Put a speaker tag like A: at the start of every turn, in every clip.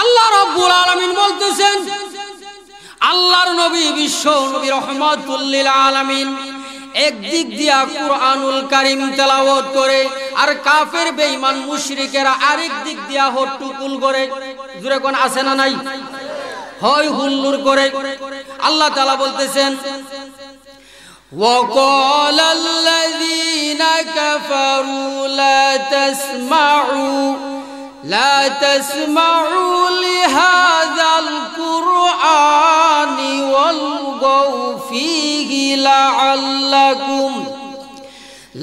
A: আল্লাহ রাব্বুল আলামিন বলতেছেন, আল্লাহর নবী বিশ্ব নবী রহমাতুল লিল আলামিন একদিক দিয়া কুরআনুল কারীম তেলাওয়াত করে, আর কাফের বেঈমান মুশরিকেরা আরেক দিক দিয়া হট্টুকুল করে। জোরে কোন আছে না নাই? হয় হুল্লুর করে। আল্লাহ তাআলা বলতেছেন, وَقَالَ الَّذِينَ كَفَرُوا لَا تَسْمَعُوا لِهَذَا الْقُرْآنِ وَالْغَوْا فِيهِ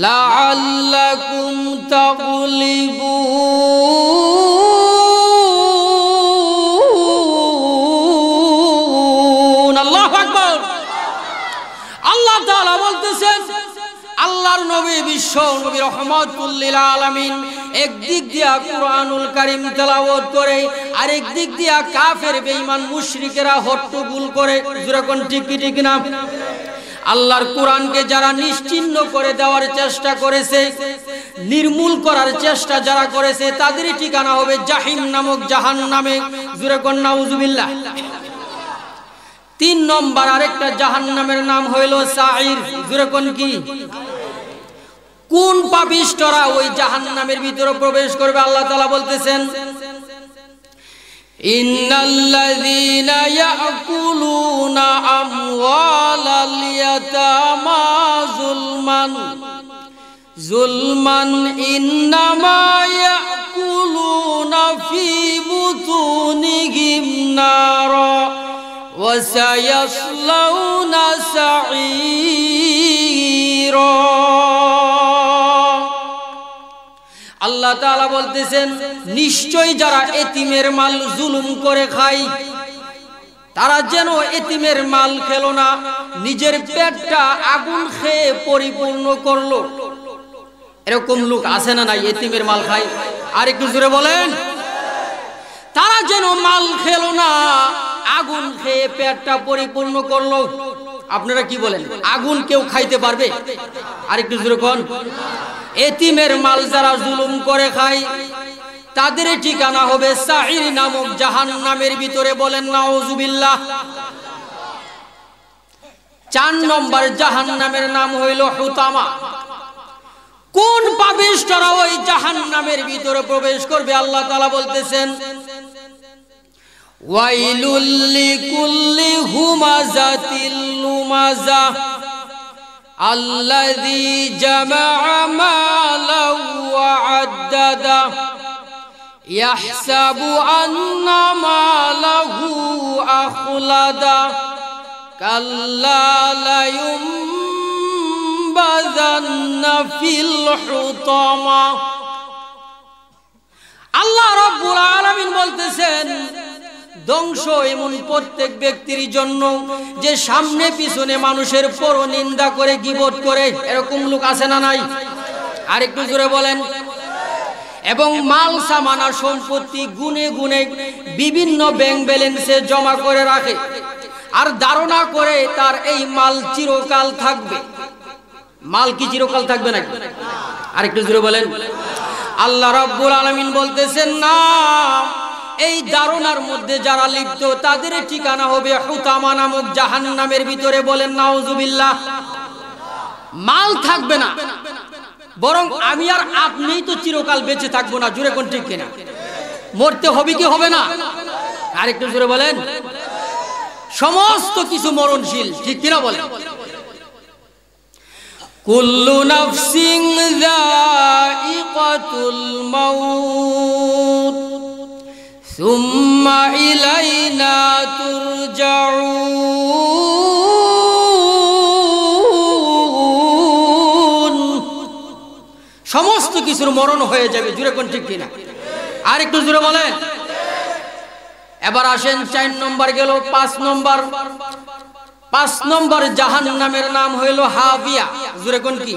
A: لَعَلَّكُمْ تَغْلِبُونَ। আল্লাহু আকবার। আল্লাহ তাআলা বলতেছেন, আল্লাহর নবী বিশ্ব নবী রহমাতুল লিল আলামিন একদিক দিয়া কুরআনুল কারীম তেলাওয়াত করে, আরেক দিক দিয়া কাফের বেঈমান মুশরিকেরা হট্টগোল করে। জোরে কোন ঠিক কি ঠিক না? আল্লাহর কোরআনকে যারা নিশ্চিহ্ন করে দেওয়ার চেষ্টা করেছে, নির্মূল করার চেষ্টা যারা করেছে, তাদেরই ঠিকানা হবে জাহিম নামক জাহান্নামে। জোরে কোন নাউজুবিল্লাহ। 3 নম্বর আরেকটা জাহান্নামের নাম হইল সাঈর। জোরে কোন কি? কোন পাপিষ্ঠরা ওই জাহান্নামের ভিতরে প্রবেশ করবে? আল্লাহ তাআলা বলতেছেন, ইন্নাল্লাযীনা ইয়াকুলুনা আমওয়ালাল ইয়াতামা যুলমান ইন্নামা ইয়াকুলুনা ফি বুতুনিহিম নারা ওয়া সায়াসলাউনা সাঈরা। আল্লাহ তাআলা বলতেছেন, নিশ্চয় যারা এতিমের মাল জুলুম করে খায়, তারা যেন এতিমের মাল খেলো না, নিজের পেটটা আগুন খেয়ে পরিপূর্ণ করলো। এরকম লোক আছে না নাই? এতিমের মাল খায়। আর একটু জোরে বলেন। তারা যেন মাল খেলো না, আগুন খেয়ে পেটটা পরিপূর্ণ করলো। আপনারা কি বলেন? আগুন কেউ খাইতে পারবে? আর একটু জোরে কোন। এতিমের মাল যারা জুলুম করে খায়, তাদের ঠিকানা হবে সাঈর নামক জাহান্নামের ভিতরে। বলেন নাউজুবিল্লাহ। 4 নম্বর জাহান্নামের নাম হইল হুতামা। কোন পাপিষ্ঠরা ওই জাহান্নামের ভিতরে প্রবেশ করবে? আল্লাহ তাআলা বলতেছেন, ওয়াইলুল লিকুল্লি হুমাযাতিল লুমাযা আল্লাযী জামা'a মালাও ওয়া আদ্দাদা ইয়াহসাবু আন্না মালাহু আখলাদা কাল্লা লা ইউনবাযান্না ফিল হুতামা। আল্লাহ রাব্বুল আলামিন বলতেছেন, ধ্বংস এমন প্রত্যেক ব্যক্তির জন্য যে সামনে পিছনে মানুষের পরনিন্দা করে, গীবত করে। এরকম লোক আছে না নাই? আর একটু জোরে বলেন। এবং মাল সামানা সম্পত্তি গুনে গুনে বিভিন্ন ব্যাংক ব্যালেন্সে জমা করে রাখে, আর ধারণা করে তার এই মাল চিরকাল থাকবে। মাল কি চিরকাল থাকবে নাকি? আর একটু জোরে বলেন। আল্লাহ রাব্বুল আলামিন বলতেছেন, না, এই ধারণার মধ্যে যারা লিপ্ত, তাদের ঠিকানা হবে হুতামা নামক জাহান্নামের ভিতরে। বলেন নাউজুবিল্লাহ। মাল থাকবে না, বরং আমি আর আপনিই তো চিরকাল বেঁচে থাকবো না। জোরে কোন ঠিক কিনা? মরতে হবে কি হবে না? আরেকটু জোরে বলেন। সমস্ত কিছু মরণশীল, ঠিক কিনা বলেন? কুল্লু নাফসিন যায়িকাতুল মাউত সুম্মা ইলাইনা তুরজাউন। সমস্ত কিছুর মরণ হয়ে যাবে। জোরে কোন ঠিক কিনা? আর একটু জোরে বলেন। এবার আসেন 4 নম্বর গেল। 5 নম্বর জাহান্নামের নাম হইল হাবিয়া। জোরে কোন কি?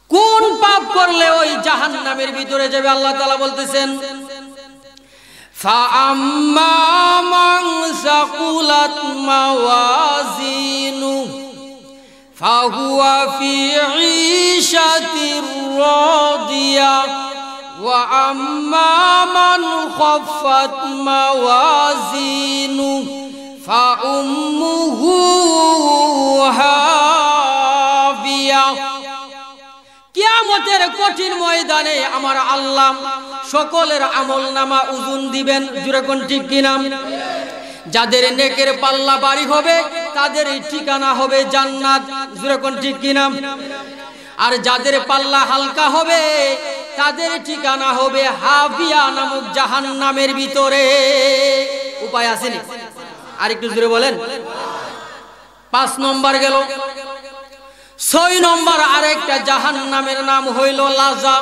A: কোন পাপ করলে ওই জাহান্নামের ভিতরে যাবে? আল্লাহ তাআলা বলতেছেন, ফাআম্মা মান সাকুলাত মাওয়াজিনু ফাহুয়া ফি ঈশাতির রাদিয়া ওয়া আম্মা মান خفت موازينه فأمه هاوية কিয়ামতের কঠিন ময়দানে আমার আল্লাহ সকলের আমলনামা ওজন দিবেন। জোরে কোন ঠিক কিনা? যাদের নেকের পাল্লা ভারী হবে তাদের ঠিকানা হবে জান্নাত। জোরে কোন ঠিক কিনা? আর যাদের পাল্লা হালকা হবে তাদের ঠিকানা হবে হাবিয়া নামক জাহান্নামের ভিতরে। উপায় আছে নি? আরেকটু জোরে বলেন। 5 নম্বর গেল। 6 নম্বর আরেকটা জাহান্নামের নাম হইল লাযা।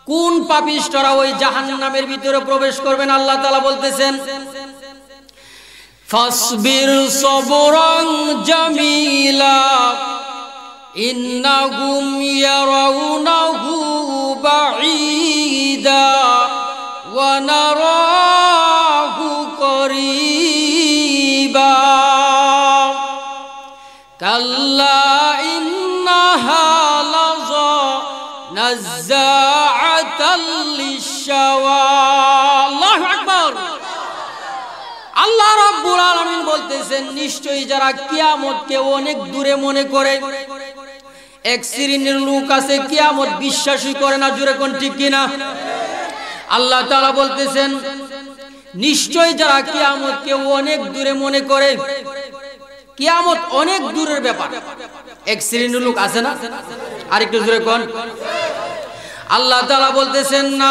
A: কোন পাপিষ্ঠরা ওই জাহান্নামের ভিতরে প্রবেশ করবেন? আল্লাহ তাআলা বলতেছেন, ফাসবির সবরান জামিলা ইন্নাহুম ইয়ারাউনাহু বাঈদা ওয়া নারাহু করিবা কাল্লা ইন্নাহা লাযা নাযাআতাল লিশাওয়া। আল্লাহু আকবার। আল্লাহ রাব্বুল আলামিন বলতেছেন, নিশ্চয়ই যারা কিয়ামতকে অনেক দূরে মনে করে। এক শ্রেণীর লোক আছে কিয়ামত বিশ্বাসই করে না। জোরে কোন ঠিক কিনা? আল্লাহ তাআলা বলতেছেন, নিশ্চয়ই যারা কিয়ামতকে অনেক দূরে মনে করে। কিয়ামত অনেক দূরের ব্যাপার। এক শ্রেণীর লোক আছে না? আরেকটু জোরে কোন। আল্লাহ তাআলা বলতেছেন না,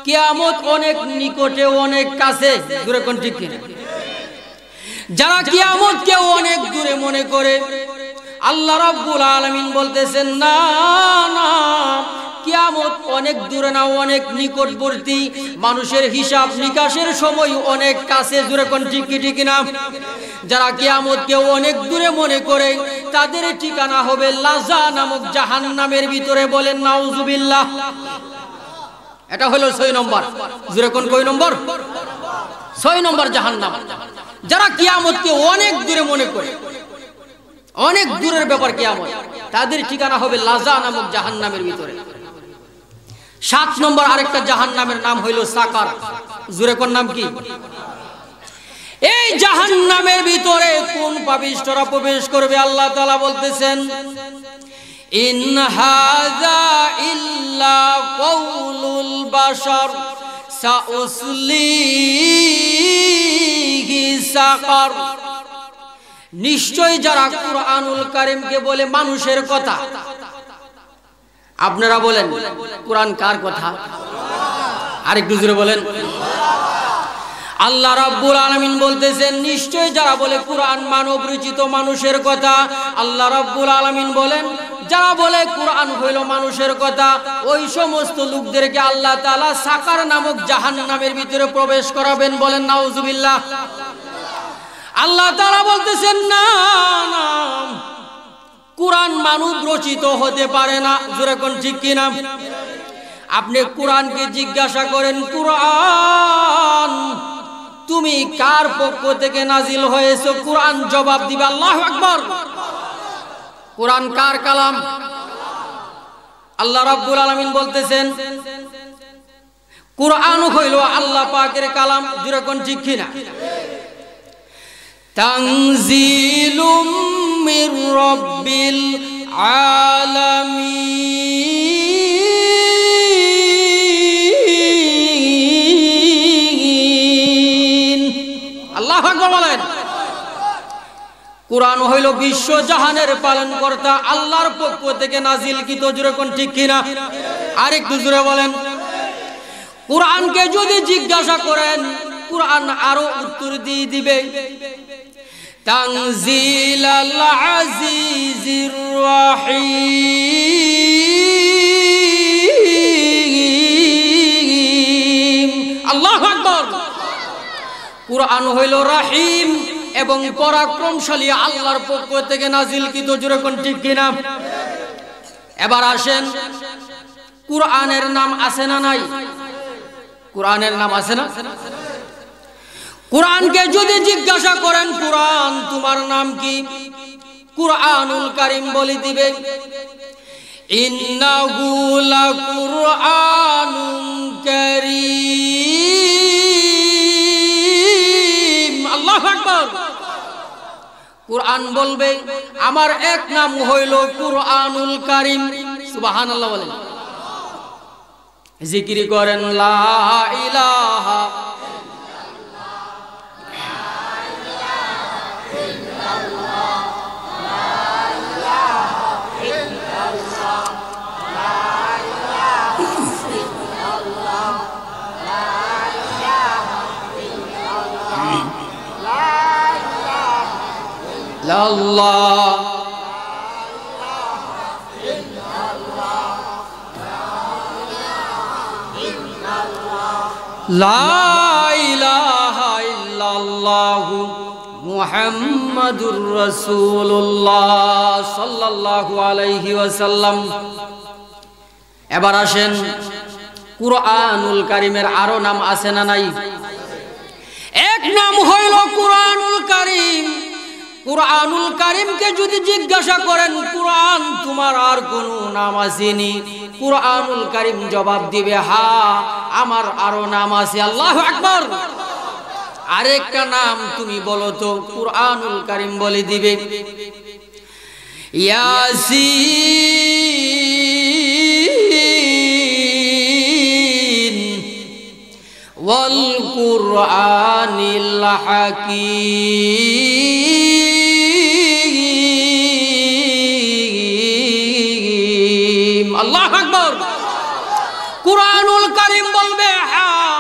A: কিয়ামত অনেক নিকটে অনেক কাছে। জোরে কোন ঠিক কিনা? যারা কিয়ামতকে অনেক দূরে মনে করে আল্লাহ রাব্বুল আলামিন বলতেছেন, না না, কিয়ামত অনেক দূরে না, অনেক নিকটবর্তী। মানুষের হিসাব নিকাশের সময় অনেক কাছে। জোরে কোন ঠিক কি না? যারা কিয়ামতকে অনেক দূরে মনে করে তাদের ঠিকানা হবে লাযা নামক জাহান্নামের ভিতরে। বলেন নাউজুবিল্লাহ। এটা হলো 6 নম্বর। জোরে কোন কয় নম্বর? 6 নম্বর জাহান্নাম। যারা কিয়ামতকে অনেক দূরে মনে করে, অনেক দূরের ব্যাপার কিয়ামত, তাদের ঠিকানা হবে লাযা নামক জাহান্নামের ভিতরে। 7 নম্বর আরেকটা জাহান্নামের নাম হইল সাকার। জোরে কোন নাম কি? এই জাহান্নামের ভিতরে কোন পাপিষ্ঠরা প্রবেশ করবে? আল্লাহ তাআলা বলতেছেন, ইন হাযা ইল্লা কাউলুল বাশার সাউসলিহি সাকার। নিশ্চয় যারা কুরআনুল কারীমকে বলে মানুষের কথা। আপনারা বলেন, কুরআন কার কথা? আরেকটু জোরে বলেন। আল্লাহ রাব্বুল আলামিন বলতেছেন, নিশ্চয় যারা বলে কুরআন মানব রচিত, মানুষের কথা। আল্লাহ রাব্বুল আলামিন বলেন, যারা বলে কুরআন হইল মানুষের কথা, ওই সমস্ত লোকদেরকে আল্লাহ তাআলা সাকার নামক জাহান্নামের ভিতরে প্রবেশ করাবেন। বলেন নাউজুবিল্লাহ। আল্লাহ তাআলা বলতেছেন, না না, কুরআন মানব রচিত হতে পারে না। জোরে কোন ঠিক কি না? আপনি কুরআনকে জিজ্ঞাসা করেন, কুরআন তুমি কার পক্ষ থেকে নাজিল হয়েছে? কুরআন জবাব দিবে আল্লাহু আকবার। কুরআন কার কালাম? আল্লাহ রাব্বুল আলামিন বলতেছেন, কুরআন হইল আল্লাহ পাকের কালাম। জোরে কোন ঠিক কি না? তানজিলুম মির রাব্বিল আলামিন। আল্লাহু আকবার বলেন। কুরআন হইল বিশ্ব জাহানের পালনকর্তা আল্লাহর পক্ষ থেকে নাজিলকৃত। জোরে কোন ঠিক কি না? আরেকটু জোরে বলেন। কুরআনকে যদি জিজ্ঞাসা করেন, কুরআন আরো উত্তর দিয়ে দিবে, তানজিলাল আজিজির রাহিম। আল্লাহু আকবার। কুরআন হইল রাহিম এবং পরাক্রমশালী আল্লাহর পক্ষ থেকে নাজিলকৃত। জোরে কোন ঠিক কি না? এবার আসেন, কুরআনের নাম আছে না নাই? কুরআনের নাম আছে না? কুরআনকে যদি জিজ্ঞাসা করেন, কুরআন তোমার নাম কি? কুরআনুল কারীম বলে দিবে, ইন্নাহু লাকুরআনুন কারীম। কুরআন বলবে আমার এক নাম হইল কুরআনুল কারীম। সুবহানাল্লাহ বলেন। জিকির করেন লা ইলাহা আল্লাহ লা ইলাহা ইল্লাল্লাহু মুহাম্মাদুর রাসূলুল্লাহ সাল্লাল্লাহু আলাইহি ওয়াসাল্লাম। এবার আসেন কুরআনুল কারীমের আরো নাম আছে না নাই? এক নাম হইল কুরআনুল কারীম। কুরআনুল কারীমকে যদি জিজ্ঞাসা করেন কুরআন তোমার আর কোনো নাম আসেনি, কুরআনুল কারীম জবাব দিবে হ্যাঁ আমার আরো নাম আছে। আল্লাহু আকবার। আরেকটা নাম তুমি বলো তো, কুরআনুল কারীম বলে দিবে ইয়াসিন ওয়াল কুরআনিল হাকীম। আল্লাহু আকবার। কুরআনুল কারীম বলবে হ্যাঁ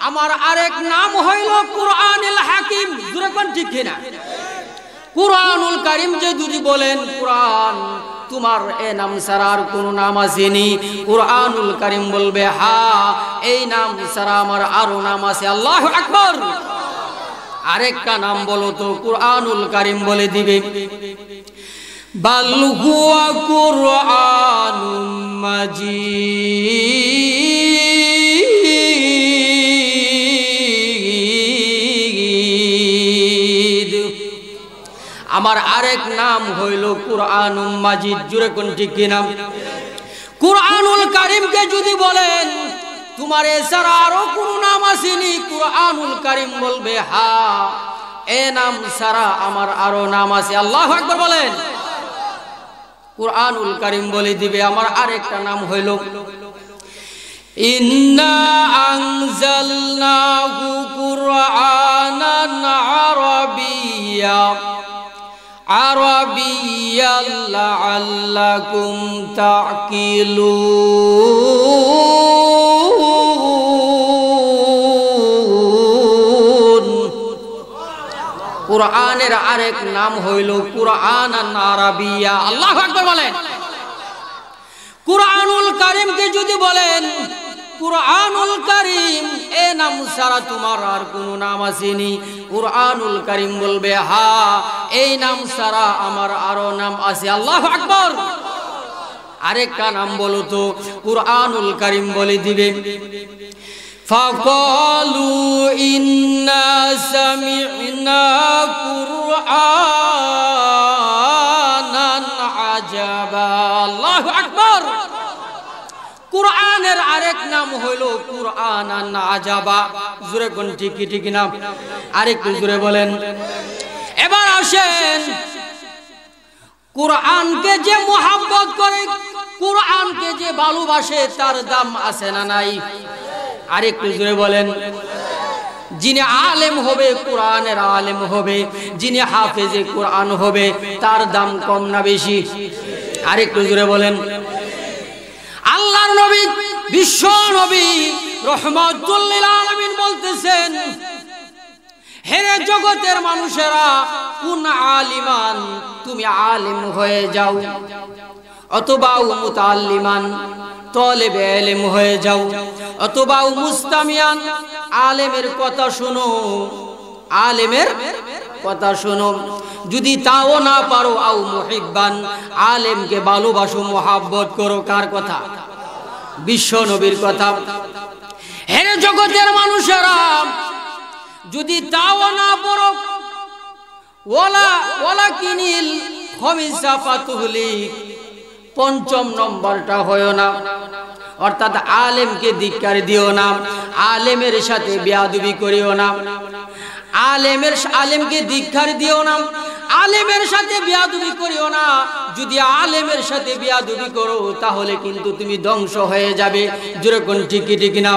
A: আমার আরেক নাম হইল কুরআনুল হাকীম। জোরে কোন ঠিক কিনা? কুরআনুল কারীম যে যদি বলেন কুরআন তোমার এ নাম ছাড়া আর কোনো নাম আসেনি, কুরআনুল কারীম বলবে হ্যাঁ এই নাম ছাড়া আমার আরো নাম আছে। আল্লাহু আকবার। আরেকটা নাম বলো তো, কুরআনুল কারীম বলে দিবে বাল হুয়া কুরআনুম মাজিদ। আমার আরেক নাম হইল কুরআনুম মাজিদ। জুরে কোন ঠিক কিনা? কুরআনুল কারীমকে যদি বলেন তোমার এছাড়া আরো কোন নাম আসেনি, কুরআনুল কারীম বলবে হ্যাঁ এ নাম ছাড়া আমার আরো নাম আছে। আল্লাহু আকবার বলেন। কুরআনুল কারীম বলে দিবে আমার আরেকটা নাম হইল ইন্না আনজালনাহু কুরআনান আরাবিয়্যা আরাবিয়্যাল লাআল্লাকুম তা'কিলুন। কুরআনের আরেক নাম হইল কুরআনান আরাবিয়্যা। আল্লাহু আকবার বলেন। কুরআনুল কারীমকে যদি বলেন কুরআনুল কারীম এ নাম ছাড়া তোমার আর কোনো নাম আসেনি, কুরআনুল কারীম বলবে হ্যাঁ এই নাম ছাড়া আমার আরো নাম আছে। আল্লাহু আকবার। আরেকটা নাম বলো তো, কুরআনুল কারীম বলে দিবে ফাকালু ইন্না সামি'না কুরআনান আজাবা। আল্লাহু আকবার। কুরআনের আরেক নাম হইল কুরআনান আজাবা। জোরে কোন ঠিক ঠিক না? আরেকটু জোরে বলেন। এবার আসেন কুরআনকে যে মুহাব্বত করে, কুরআনকে যে ভালোবাসে তার দাম আছে না নাই? আরেকটু জোরে বলেন। যিনি আলেম হবে কুরআনের আলেম হবে, যিনি হাফেজে কুরআন হবে তার দাম কম না বেশি? আরেকটু জোরে বলেন। আল্লাহর নবী বিশ্ব নবী রহমাতুল লিল আলামিন বলতেছেন হে জগতের মানুষেরা কুন আলিমান, তুমি আলেম হয়ে যাও, অথবা মুতাআল্লিমান তালেবে ইলম হয়ে যাও, অথবা মুস্তামিয়ান আলেমের কথা শোনো, আলেমের কথা শোনো। যদি তাও না পারো আও মুহিব্বান আলেমকে ভালোবাসো, মুহাব্বত করো। কার কথা? বিশ্ব নবীর কথা। হে জগতের মানুষেরা যদি তাও না পারো ওয়ালাকিনিল খামিসা ফাতুহলিক, পঞ্চম নম্বরটা হয় না, অর্থাৎ আলেমকে ধিক্কার দিও না, আলেমের সাথে বেয়াদবি করিও না, আলেমকে ধিক্কার দিও না, আলেমের সাথে বিয়াদবি করিও না। যদি আলেমের সাথে বিয়াদবি করো তাহলে কিন্তু তুমি ধ্বংস হয়ে যাবে। জোরে কোন ঠিক কি না?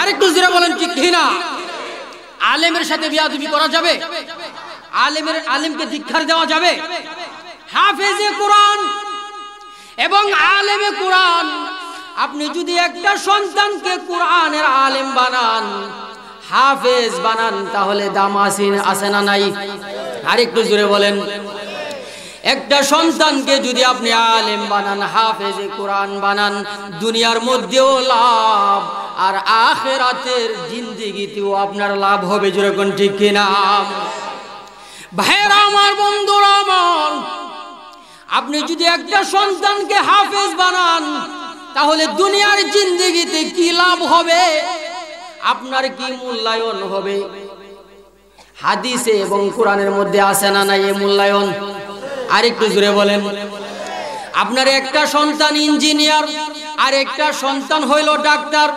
A: আরেকটু জোরে বলেন ঠিক কি না? আলেমের সাথে বিয়াদবি করা যাবে? আলেমকে ধিক্কার দেওয়া যাবে? হাফেজে কোরআন এবং আলেমে কোরআন, আপনি যদি একটা সন্তানকে কোরআনের আলেম বানান, হাফেজ বানান, তাহলে দাম আছে না নাই? আরেকটু জোরে বলেন। একটা সন্তানকে যদি আপনি আলেম বানান, হাফেজে কোরআন বানান, দুনিয়ার মধ্যেও লাভ আর আখিরাতের জিন্দেগিতেও আপনার লাভ হবে। জোরে কোন ঠিক কিনা? ভাইরা আমার, বন্ধুরা আমার, আপনি যদি একটা সন্তানকে হাফেজ বানান তাহলে দুনিয়ার জিন্দেগিতে কি লাভ হবে, আপনার কি মূল্যায়ন হবে? হাদিসে এবং কোরআনের মধ্যে আছে না নাই এই মূল্যায়ন? আরেকটু জোরে বলেন। আপনার একটা সন্তান ইঞ্জিনিয়ার, আর একটা সন্তান হইল ডাক্তার,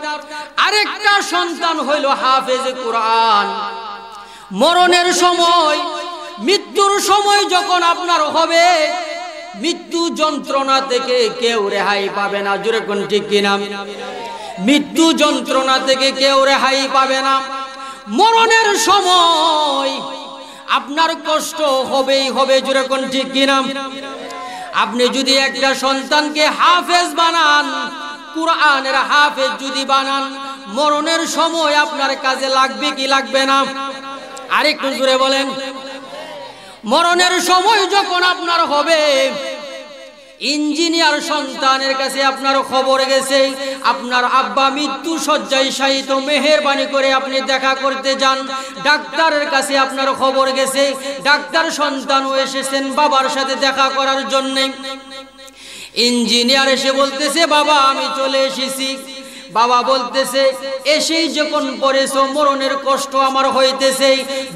A: আরেকটা সন্তান হইল হাফেজে কোরআন। মরণের সময়, মৃত্যুর সময় যখন আপনার হবে, মৃত্যু যন্ত্রণা থেকে কেউ রেহাই পাবে না। জোরে কোন ঠিক কিনা? মৃত্যু যন্ত্রণা থেকে কেউ রেহাই পাবে না। মরণের সময় আপনার কষ্ট হবেই হবে। জোরে কোন ঠিক কিনা? আপনি যদি একটা সন্তানকে হাফেজ বানান, কুরআনের হাফেজ যদি বানান, মরণের সময় আপনার কাজে লাগবে কি লাগবে না? আরেকটু জোরে বলেন। মরণের সময় যখন আপনার হবে, ইঞ্জিনিয়ার সন্তানের কাছে আপনার খবর গেছে, আপনার আব্বা মৃত্যু শয্যায় শায়িত, মেহেরবানি করে আপনি দেখা করতে যান। ডাক্তারের কাছে আপনার খবর গেছে, ডাক্তার সন্তানও এসেছেন বাবার সাথে দেখা করার জন্য। ইঞ্জিনিয়ার এসে বলতেছে, বাবা আমি চলে এসেছি। বাবা বলতেছে, এসেই যখন পড়েছো, মরণের কষ্ট আমার হইতেছে,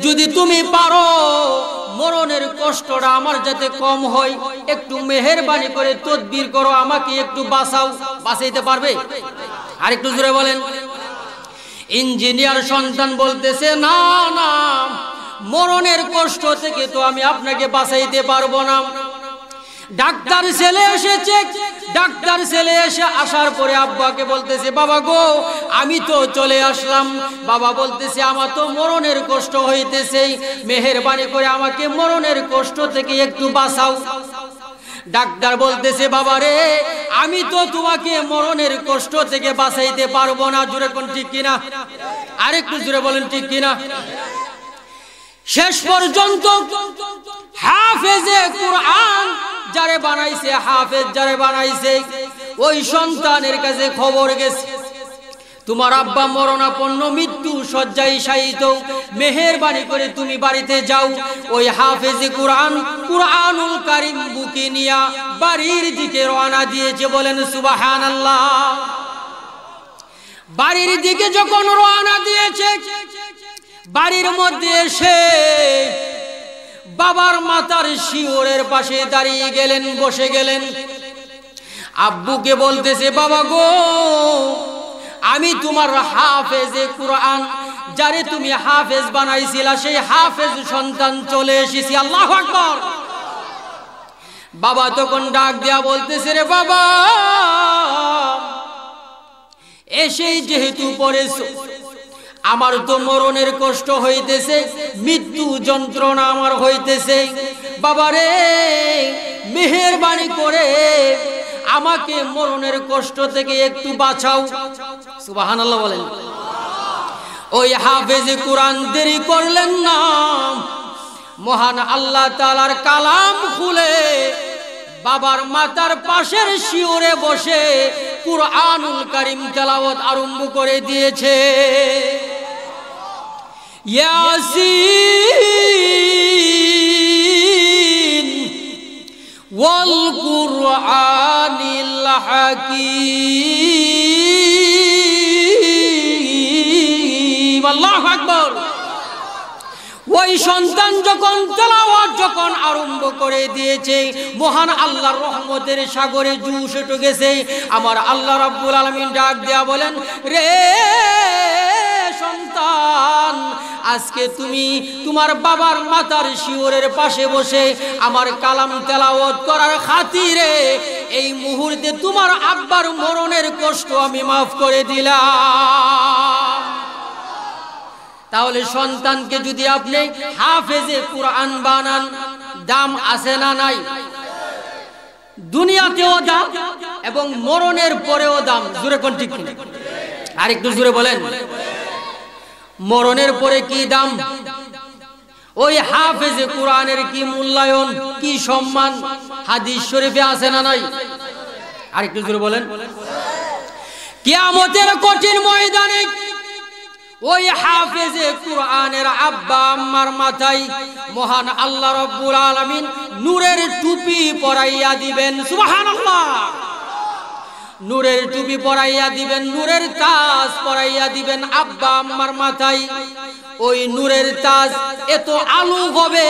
A: যদি তুমি পারো মরণের কষ্টটা আমার যাতে কম হয়, একটু মেহেরবানি করে তদবির করো, আমাকে একটু বাঁচাও। বাঁচাইতে পারবে? আরেকটু জোরে বলেন। ইঞ্জিনিয়ার সন্তান বলতেছে, না না, মরণের কষ্ট থেকে তো আমি আপনাকে বাঁচাইতে পারবো না। ডাক্তার ছেলে এসেছে, ডাক্তার ছেলে এসে আসার পরে আব্বাকে বলতেছে, বাবা গো আমি তো চলে আসলাম। বাবা বলতেছে, আমার তো মরণের কষ্ট হইতেছে, মেহেরবানি করে আমাকে মরণের কষ্ট থেকে একটু বাঁচাও। ডাক্তার বলতেছে, বাবা রে, আমি তো তোমাকে মরণের কষ্ট থেকে বাঁচাইতে পারবো না। জোরে কোন ঠিক কিনা? আরেকটু জোরে বলেন ঠিক কিনা? শেষ পর্যন্ত হাফেজে কোরআন যারে বানাইছে, হাফেজ যারে বানাইছে, ওই সন্তানের কাছে খবর গেছে, তোমার আব্বা মরণাপন্ন, মৃত্যু শয্যায় শায়িত, মেহেরবানি করে তুমি বাড়িতে যাও। ওই হাফেজে কোরআন কুরআনুল কারীম বুকে নিয়া বাড়ির দিকে রওনা দিয়েছে। বলেন সুবহানাল্লাহ। বাড়ির দিকে যখন রওনা দিয়েছে, বাড়ির মধ্যে এসে বাবার মাথার শিওরের পাশে দাঁড়িয়ে গেলেন, বসে গেলেন। আব্বুকে বলতেছে, বাবা গো আমি তোমার হাফেজে কোরআন, যারে তুমি হাফেজ বানাইছিলা, সেই হাফেজ সন্তান চলে এসেছি। আল্লাহু আকবার। বাবা তখন ডাক দেয়া বলতেছে, রে বাবা, এসেই যেহেতু পড়েছো, আমার তো মরণের কষ্ট হইতেছে, মৃত্যু যন্ত্রণা আমার হইতেছে, বাবারে মেহেরবানি করে আমাকে মরণের কষ্ট থেকে একটু বাঁচাও। সুবহানাল্লাহ বলেন। ওই হাফেজে কোরআন দেরি করলেন না, মহান আল্লাহ তাআলার কালাম খুলে বাবার মাথার পাশের শিওরে বসে কুরআনুল কারীম তেলাওয়াত আরম্ভ করে দিয়েছে। ইয়াসিন ওয়াল কুরআনিল হাকীম। আল্লাহু আকবার। ওই সন্তান যখন তেলাওয়াত যখন আরম্ভ করে দিয়েছে, মহান আল্লাহর রহমতের সাগরে জুস উঠে গেছে। আমার আল্লাহ রাব্বুল আলামিন ডাক দেয়া বলেন, রে সন্তান, আজকে তুমি তোমার বাবার মাথার শিওরের পাশে বসে আমার কালাম তেলাওয়াত করার খাতিরে এই মুহূর্তে তোমার আব্বার মরণের কষ্ট আমি মাফ করে দিলাম। তাহলে সন্তানকে যদি আপনি হাফেজে কুরআন বানান, দাম আছে না নাই? দুনিয়াতেও দাম এবং মরণের পরেও দাম। জোরে কোন ঠিক কিনা? আর একটু জোরে বলেন। মরণের পরে কি দাম? ওই হাফেজে কুরআনের কি মূল্যায়ন, কি সম্মান হাদিস শরীফে আছে না নাই? আর একটু জোরে বলেন। কিয়ামতের কঠিন ময়দানে ওই হাফেজে কুরআনের আব্বা আম্মার মাথায় মহান আল্লাহ রাব্বুল আলামিন নূরের টুপি পরাইয়া দিবেন। সুবহানাল্লাহ। নূরের টুপি পরাইয়া দিবেন, নূরের তাজ পরাইয়া দিবেন আব্বা আম্মার মাথায়। ওই নূরের তাজ এত আলো হবে,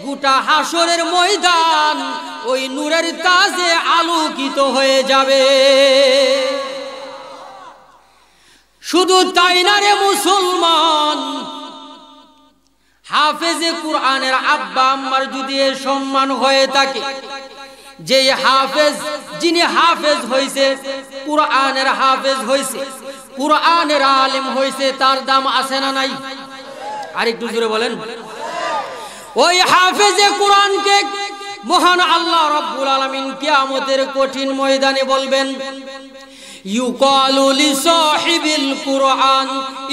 A: গোটা হাসরের ময়দান ওই নূরের তাজে আলোকিত হয়ে যাবে। শুধু তাই না রে মুসলমান, হাফেজে কুরআনের আব্বা আম্মার যদি এ সম্মান হয়ে থাকে, যে হাফেজ, যিনি হাফেজ হইছে, কুরআনের হাফেজ হইছে, কুরআনের আলেম হইছে, তার দাম আছে না নাই? আর একটু জোরে বলেন। ওই হাফেজে কুরআনকে মহান আল্লাহ রাব্বুল আলামিন কিয়ামতের কঠিন ময়দানে বলবেন, ইউকালু লিসাহিবিল কুরআন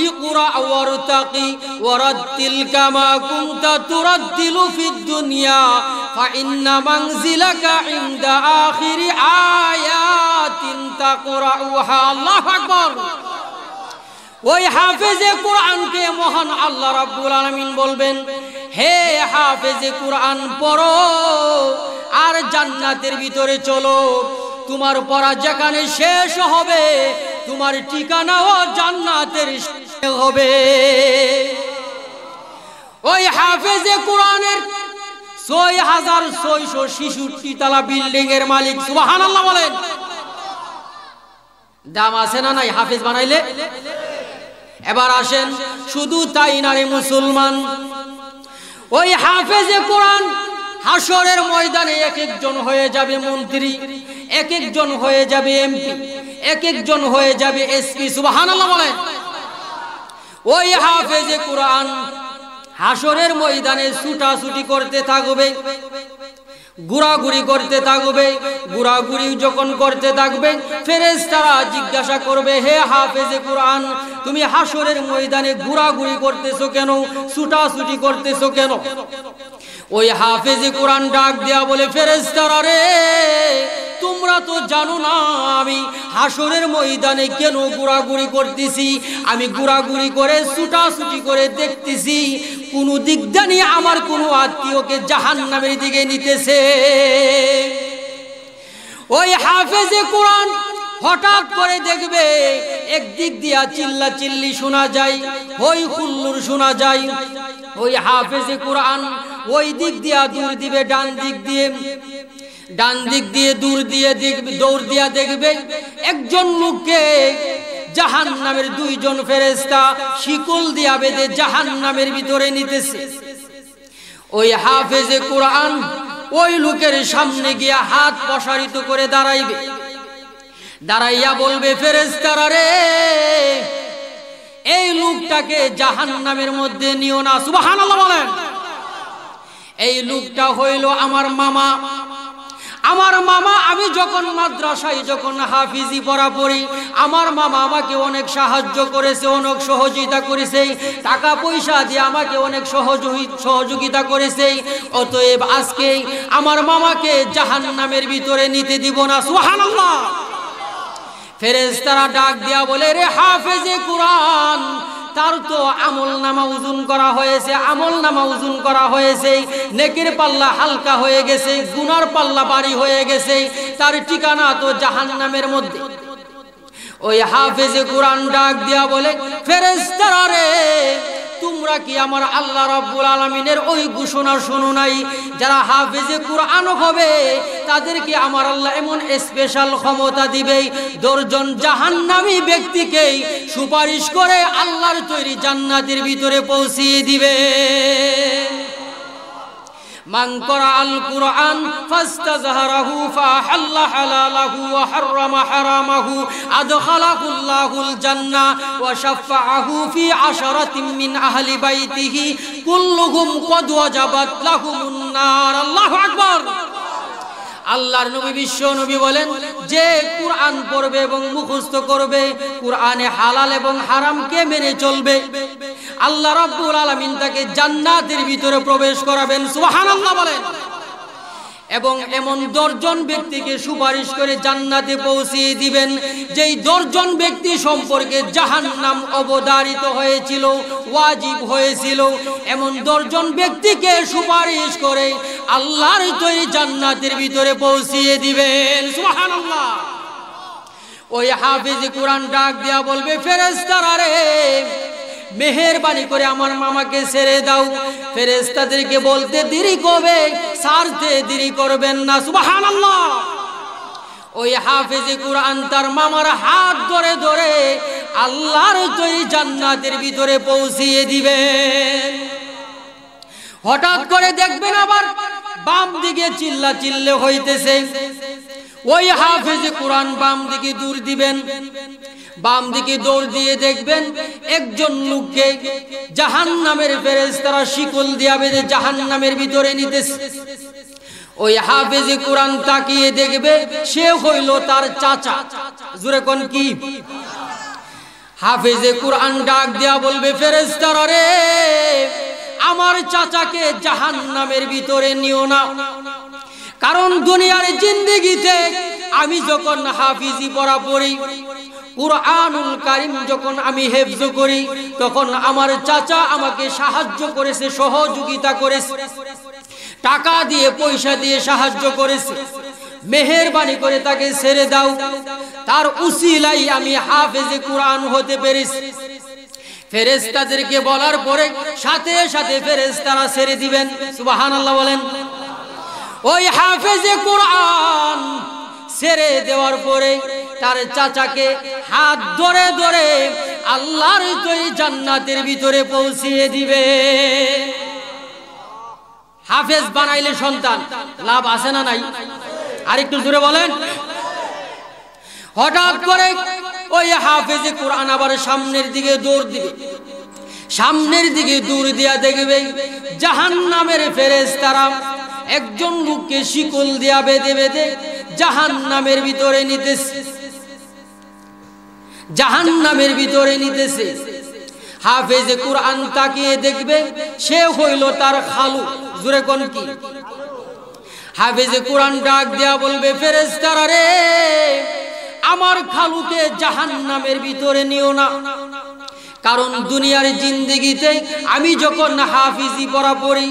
A: ইকরা ওয়ারতাকি ওয়ারাত্তিল কামা কুনতা তুরাদ্দিলু ফিদ দুনিয়া ফাইন্না মানজিলাকা ইনদা আখিরি আয়াতিন তাকরাউহা। আল্লাহু আকবার। ওই হাফেজে কুরআনকে মহান আল্লাহ রাব্বুল আলামিন বলবেন, হে হাফেজে কুরআন পড়ো আর জান্নাতের ভিতরে চলো। তোমার পড়া যেখানে শেষ হবে, তোমার ঠিকানাও জান্নাতের হবে। ওই হাফেজে কুরআনের ৬৬৬৬ তলা বিল্ডিং এর মালিক। সুবহানাল্লাহ বলেন। দাম আছে না নাই হাফেজ বানাইলে? এবার আসেন, শুধু তাই না রে মুসলমান, ওই হাফেজে কুরআন হাসরের ময়দানে এক একজন হয়ে যাবে মন্ত্রী, এক একজন হয়ে যাবে এমপি, এক একজন হয়ে যাবে এসপি। সুবহানাল্লাহ বলেন। ওই হাফেজে কুরআন হাসরের ময়দানে ছুটাছুটি করতে থাকবে, ঘোরাঘুরি করতে থাকবে। ঘোরাঘুরি যখন করতে থাকবে, ফেরেশতারা জিজ্ঞাসা করবে, হে হাফেজে কুরআন, তুমি হাসরের ময়দানে ঘোরাঘুরি করতেছো কেন, ছুটাছুটি করতেছো কেন? ওই হাফেজে কুরআন ডাক দেয়া বলে, ফেরেশতারা রে, তোমরা তো জানো না আমি হাসরের ময়দানে কেন ঘোরাঘুরি করতেছি। আমি ঘোরাঘুরি করে ছুটাছুটি করে দেখতেছি কোন দিক দিয়ে আমার কোন আত্মীয়কে জাহান্নামের দিকে নিতেছে। ওই হাফেজে কুরআন হঠাৎ করে দেখবে একদিক দিয়া চিল্লা চিল্লি শোনা যায়, হই হুল্লোড় শোনা যায়। ওই হাফেজে কুরআন ওই দিক দিয়া দূর দিবে, ডান দিক দিয়ে দূর দিয়ে দেখবে, দৌড় দিয়া দেখবে একজন লোককে জাহান্নামের দুইজন ফেরেশতা শিকল দিয়া বেঁধে জাহান্নামের ভিতরে নিতেছে। ওই হাফেজে কুরআন ওই লোকের সামনে গিয়া হাত প্রসারিত করে দাঁড়াইবে, দাঁড়াইয়া বলবে, ফেরেশতারা রে, এই লোকটাকে জাহান্নামের মধ্যে নিও না। সুবহানাল্লাহ বলেন। এই লোকটা হইল আমার মামা। আমার মামা, আমি যখন মাদ্রাসায় যখন হাফিজি পড়া পড়ি, আমার মামা আমাকে অনেক সাহায্য করেছে, অনেক সহযোগিতা করেছে, টাকা পয়সা দিয়ে আমাকে অনেক সহযোগিতা করেছে। অতএব আজকে আমার মামাকে জাহান্নামের ভিতরে নিতে দিব না। সুবহানাল্লাহ। ফেরেশতারা ডাক দিয়া বলে, রে হাফেজে কুরআন, তার তো আমল নামা ওজন করা হয়েছে, আমল নামা ওজন করা হয়েছে, নেকির পাল্লা হালকা হয়ে গেছে, গুনার পাল্লা ভারী হয়ে গেছে, তার ঠিকানা তো জাহান্নামের মধ্যে। ওই হাফেজে কুরআন ডাক দিয়া বলে, ফেরেশতারা রে, তোমরা কি আমার আল্লাহ রাব্বুল আলামিনের ওই ঘোষণা শোনো নাই, যারা হাফেজে কুরআন হবে তাদেরকে আমার আল্লাহ এমন স্পেশাল ক্ষমতা দিবে, 10 জন জাহান্নামী ব্যক্তিকে সুপারিশ করে আল্লাহর তৈরি জান্নাতের ভিতরে পৌঁছিয়ে দিবে। মান ক্বরাআল কুরআন ফাস্তাযহারাহু ফাহাল্লা হালালাহু ওয়া হাররামা হারামাহু আদখালাহুল্লাহুল জান্নাহ ওয়া শাফাআহু ফি আশরাতিন মিন আহলি বাইতিহি কুল্লুহুম ক্বাদ ওয়াজাবাত লাহুমুন নার। আল্লাহু আকবার। আল্লাহর নবী বিশ্ব নবী বলেন, যে কুরআন পড়বে এবং মুখস্থ করবে, কুরআনে হালাল এবং হারামকে মেনে চলবে, আল্লাহ রাব্বুল আলামিন তাকে জান্নাতের ভিতরে প্রবেশ করাবেন। সুবহানাল্লাহ বলেন। এবং এমন 10 জন ব্যক্তিকে সুপারিশ করে জান্নাতে পৌঁছিয়ে দিবেন, যেই 10 জন ব্যক্তি সম্পর্কে জাহান্নাম অবধারিত হয়েছিল, ওয়াজিব হয়েছিল, এমন 10 জন ব্যক্তিকে সুপারিশ করে আল্লাহর তৈরি জান্নাতের ভিতরে পৌঁছিয়ে দিবেন। সুবহানাল্লাহ। ওই হাফেজ কুরআন ডাক দেয়া বলবে, ফেরেশতারা রে, মেহেরবানি করে আমার মামাকে ছেড়ে দাও। ফেরেশতাদেরকে বলতে দেরি করবে, ছাড়তে দেরি করবেন না। সুবহানাল্লাহ। ওই হাফেজে কুরআন তার মামার হাত ধরে ধরে আল্লাহর তৈরি জান্নাতের ভিতরে পৌঁছিয়ে দিবেন। হঠাৎ করে দেখবেন আবার বাম দিকে চিল্লা চিল্লে হইতেছে, ওই হাফেজে কুরআন বাম দিকে দৌড় দিবেন। বাম দিকে দৌড় দিয়ে দেখবেন একজন লোককে জাহান্নামের ফেরেশতারা শিকল দিয়া বেঁধে জাহান্নামের ভিতরে নিতেছে। ওই হাফেজে কুরআন তাকিয়ে দেখবে সে হইল তার চাচা। জোরে কোন কি? হাফেজে কুরআন ডাক দিয়া বলবে, ফেরেশতারা রে, আমার চাচাকে জাহান্নামের ভিতরে নিও না, কারণ দুনিয়ার জিন্দেগিতে আমি যখন হাফিজি পড়া পড়ি, কুরআনুল কারীম যখন আমি হেফজ করি, তখন আমার চাচা আমাকে সাহায্য করেছে, সহযোগিতা করেছে, টাকা দিয়ে পয়সা দিয়ে সাহায্য করেছে। মেহেরবানি করে তাকে ছেড়ে দাও, তার উসিলাই আমি হাফেজে কুরআন হতে পেরেছি। ফেরেশতাদেরকে বলার পরে সাথে সাথে ফেরেশতারা ছেড়ে দিবেন। সুবহানাল্লাহ বলেন। ওই হাফেজে কুরআন ছেড়ে দেওয়ার পরে তার চাচাকে হাত ধরে ধরে আল্লাহর তৈরি জান্নাতের ভিতরে পৌঁছিয়ে দিবে। হাফেজ বানাইলে সন্তান লাভ আছে না নাই? আরেকটু জোরে বলেন। হঠাৎ করে ওই হাফেজে কুরআন আবার সামনের দিকে দৌড় দিবে। সামনের দিকে দৌড় দিয়া দেখবে জাহান্নামের ফেরেশতারা একজন লোককে শিকল দিয়া বেঁধে বেঁধে জাহান্নামের ভিতরে নিতেছে, জাহান্নামের ভিতরে নিতেছে। হাফেজে কুরআন তাকিয়ে দেখবে সে হইল তার খালু। জোরে কোন কি? হাফেজে কুরআন ডাক দেয়া বলবে, ফেরেশতারা রে, আমার খালুকে জাহান্নামের ভিতরে নিও না, কারণ দুনিয়ার জিন্দেগিতে আমি যখন হাফিজি পড়া পড়ি,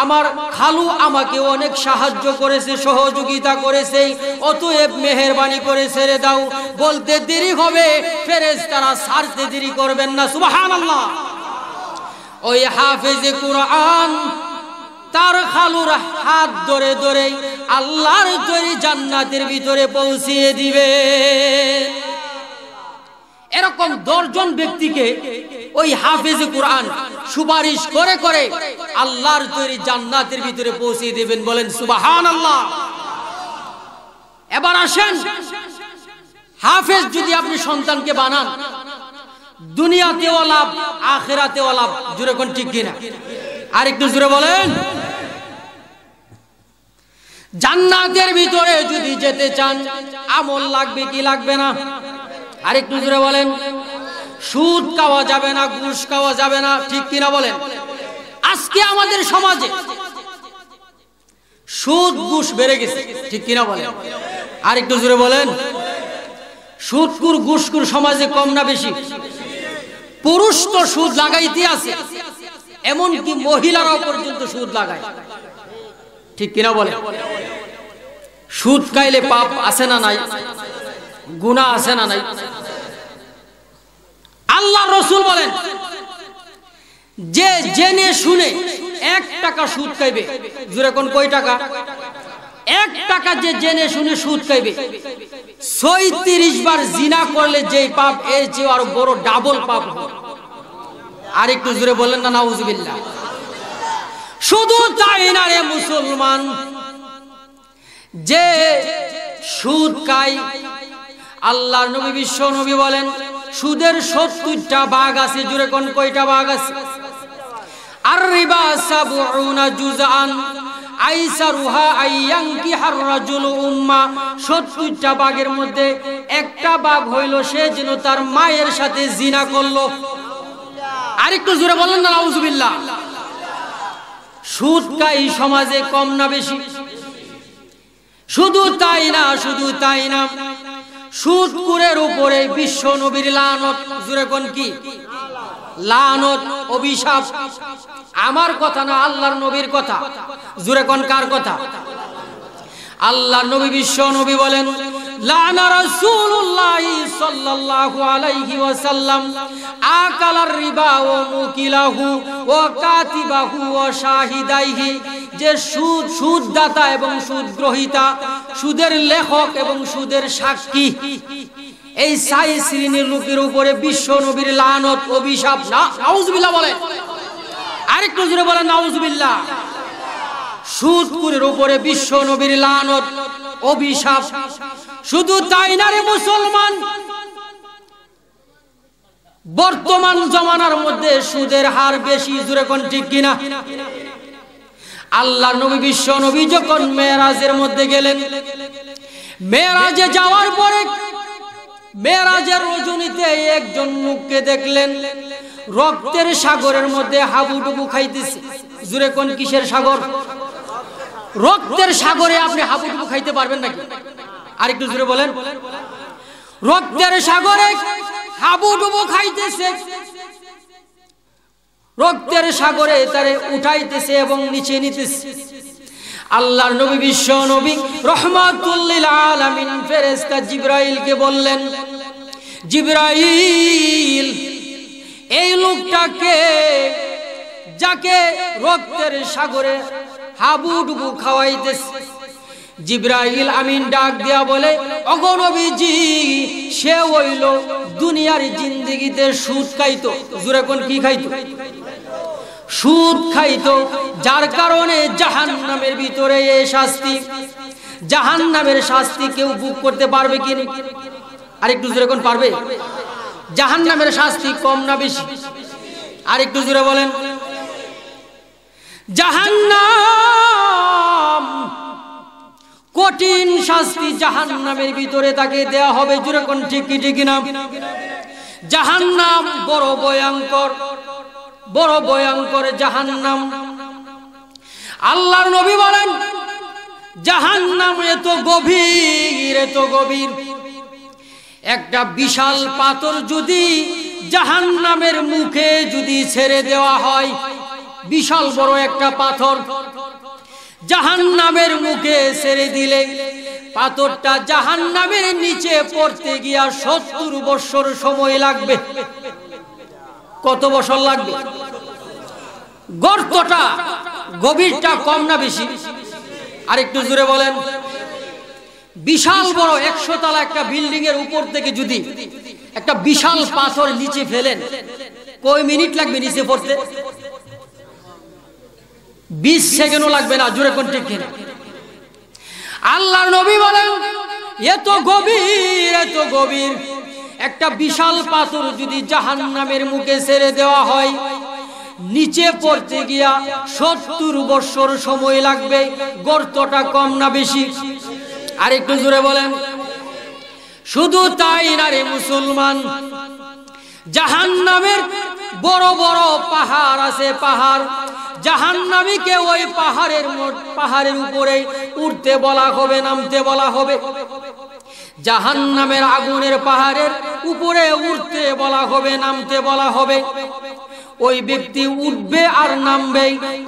A: আমার খালু আমাকে অনেক সাহায্য করেছে, সহযোগিতা করেছে, অতএব মেহেরবানি করে ছেড়ে দাও। বলতে দেরি হবে, ফেরেশতারা ছাড়তে দেরি করবেন না। সুবহানাল্লাহ। ওই হাফেজে কুরআন তার খালুর হাত ধরে ধরে আল্লাহর তৈরি জান্নাতের ভিতরে পৌঁছিয়ে দিবে। এরকম 10 জন ব্যক্তিকে ওই হাফেজে কুরআন সুপারিশ করে করে আল্লাহর তৈরি জান্নাতের ভিতরে পৌঁছিয়ে দেবেন। বলেন সুবহানাল্লাহ। এবার আসেন, হাফেজ যদি আপনি সন্তানকে বানান, দুনিয়াতেও লাভ, আখিরাতেও লাভ। জোরে কোন ঠিক কিনা? আরেকটু জোরে বলেন। জান্নাতের ভিতরে যদি যেতে চান, আমল লাগবে কি লাগবে না? আরেকটু জোরে বলেন। সুদ খাওয়া যাবে না, ঘুষ খাওয়া যাবে না, ঠিক কিনা বলেন? আজকে আমাদের সমাজে সুদ ঘুষ বেড়ে গেছে, ঠিক কিনা বলেন? আরেকটু জোরে বলেন। সুদখোর ঘুষখোর সমাজে কম না বেশি? পুরুষ তো সুদ লাগাইতে আছে, এমনকি মহিলারাও পর্যন্ত সুদ লাগায়, ঠিক কিনা বলেন? সুদ খাইলে পাপ আছে না নাই? গুনাহ আছে না নাই? আল্লাহ রাসূল বলেন যে জেনে শুনে 1 টাকা সুদ খাইবে, জোরে কোন কয় টাকা? 1 টাকা যে জেনে শুনে সুদ খাইবে, 36 বার জিনা করলে যেই পাপ, এর চেয়ে আরো বড় ডাবল পাপ হবে। আর একটু জোরে বলেন না নাউজুবিল্লাহ। শুধু তাই না রে মুসলমান, যে সুদ খায়, আল্লাহর নবী বিশ্ব নবী বলেন সুদের 70টা ভাগ আছে। জোরে কোন কয়টা ভাগ আছে? আর রিবা 70 জুজআন আইসারুহা আইয়ানকিহার রাজুলু উম্মা। 70টা ভাগের মধ্যে একটা ভাগ হইল সে যেন তার মায়ের সাথে জিনা করলো। আরেকটু জোরে বলেন না নাউজুবিল্লাহ। সুদ খায় সমাজে কম না বেশি? শুধু তাই না, শুধু তাই না, সুদখোরের উপরে বিশ্ব নবীর লানত। জোরে কোন কি? লানত, অভিশাপ। আমার কথা না, আল্লাহর নবীর কথা। জোরে কোন কার কথা? আল্লাহর নবী বিশ্ব নবী বলেন লানা রাসূলুল্লাহ সাল্লাল্লাহু আলাইহি ওয়াসাল্লাম আকালার রিবা ওয়া মুকিলাহু ওয়া কাতিবাহু ওয়া শাহিদাইহি। যে সুদদাতা এবং সুদগ্রহীতা, সুদের লেখক এবং সুদের সাক্ষী, এই 4 শ্রেণীর লোকের উপরে বিশ্ব নবীর লানত, অভিশাপ। নাউজুবিল্লাহ বলেন। আরেকটু জোরে বলেন নাউজুবিল্লাহ। সুদখোরের উপরে বিশ্ব নবীর লানত, অভিশাপ। শুধু তাই না রে মুসলমান, বর্তমান জমানার মধ্যে সুদের হার বেশি। জোরে কোন ঠিক কিনা? আল্লাহর নবী বিশ্ব নবী যখন মেরাজের মধ্যে গেলেন, মেরাজে যাওয়ার পরে মেরাজের রজনীতে একজন লোককে দেখলেন রক্তের সাগরের মধ্যে হাবুডুবু খাইতেছে। জোরে কোন কিসের সাগর? রক্তের সাগরে আপনি হাবুডুবু খাইতে পারবেন নাকি? আরেকটু জোরে বলেন। রক্তের সাগরে হাবুডুবু খাইতেছে, রক্তের সাগরে তারে উঠাইতেছে এবং নিচে নিতেছে। আল্লাহর নবী বিশ্ব নবী রহমাতুল লিল আলামিন ফেরেশতা জিবরাইলকে বললেন, জিবরাইল, এই লোকটাকে যাকে রক্তের সাগরে হাবুডুবু খাওয়াইতেছে। জিবরাইল আমিন ডাক দিয়া বলে, ওগো নবীজি, সে হইল দুনিয়ার জিন্দেগিতে সুদ খাইতো। জোরে কোন কি খাইতো? সুদ খাইতো, যার কারণে জাহান্নামের ভিতরে এই শাস্তি। জাহান্নামের শাস্তি কেউ ভোগ করতে পারবে কি? আরেকটু জোরে কোন পারবে? জাহান্নামের শাস্তি কম না বেশি? আরেকটু জোরে বলেন। জাহান্নাম কঠিন শাস্তি, জাহান্নামের ভিতরে তাকে দেয়া হবে। জোরে কোন ঠিক কি ঠিক না? জাহান্নাম বড় ভয়ঙ্কর, বড় ভয়ঙ্কর জাহান্নাম। আল্লাহর নবী বলেন জাহান্নাম এত গভীর, এত গভীর, একটা বিশাল পাথর যদি জাহান্নামের মুখে যদি ছেড়ে দেওয়া হয়, বিশাল বড় একটা পাথর জাহান্নামের মুখে ছেড়ে দিলে পাথরটা জাহান্নামের নিচে পড়তে গিয়া 70 বছর সময় লাগবে। কত বছর লাগবে? গর্তটা গভীরটা কম না বেশি? আরেকটু জোরে বলেন। বিশাল বড় 100 তলা একটা বিল্ডিং এর উপর থেকে যদি একটা বিশাল পাথর নিচে ফেলেন, কয় মিনিট লাগবে নিচে পড়তে? 20 সেকেন্ডও লাগবে না। জোরে কোন ঠিক কিনা? আল্লাহর নবী বলেন এত গভীর, এত গভীর একটা বিশাল পাথর যদি জাহান্নামের মুখে ছেড়ে দেওয়া হয়, নিচে পড়তে গিয়া 70 বছর সময় লাগবে। গর্তটা কম না বেশি? আরেকটু জোরে বলেন। শুধু তাই না রে মুসলমান, জাহান্নামের বড় বড় পাহাড় আছে, পাহাড়। জাহান্নামীকে ওই পাহাড়ের উপরে উঠতে বলা হবে, নামতে বলা হবে। জাহান্নামের আগুনের পাহাড়ের উপরে উঠতে বলা হবে, নামতে বলা হবে। ওই ব্যক্তি উঠবে আর নামবে,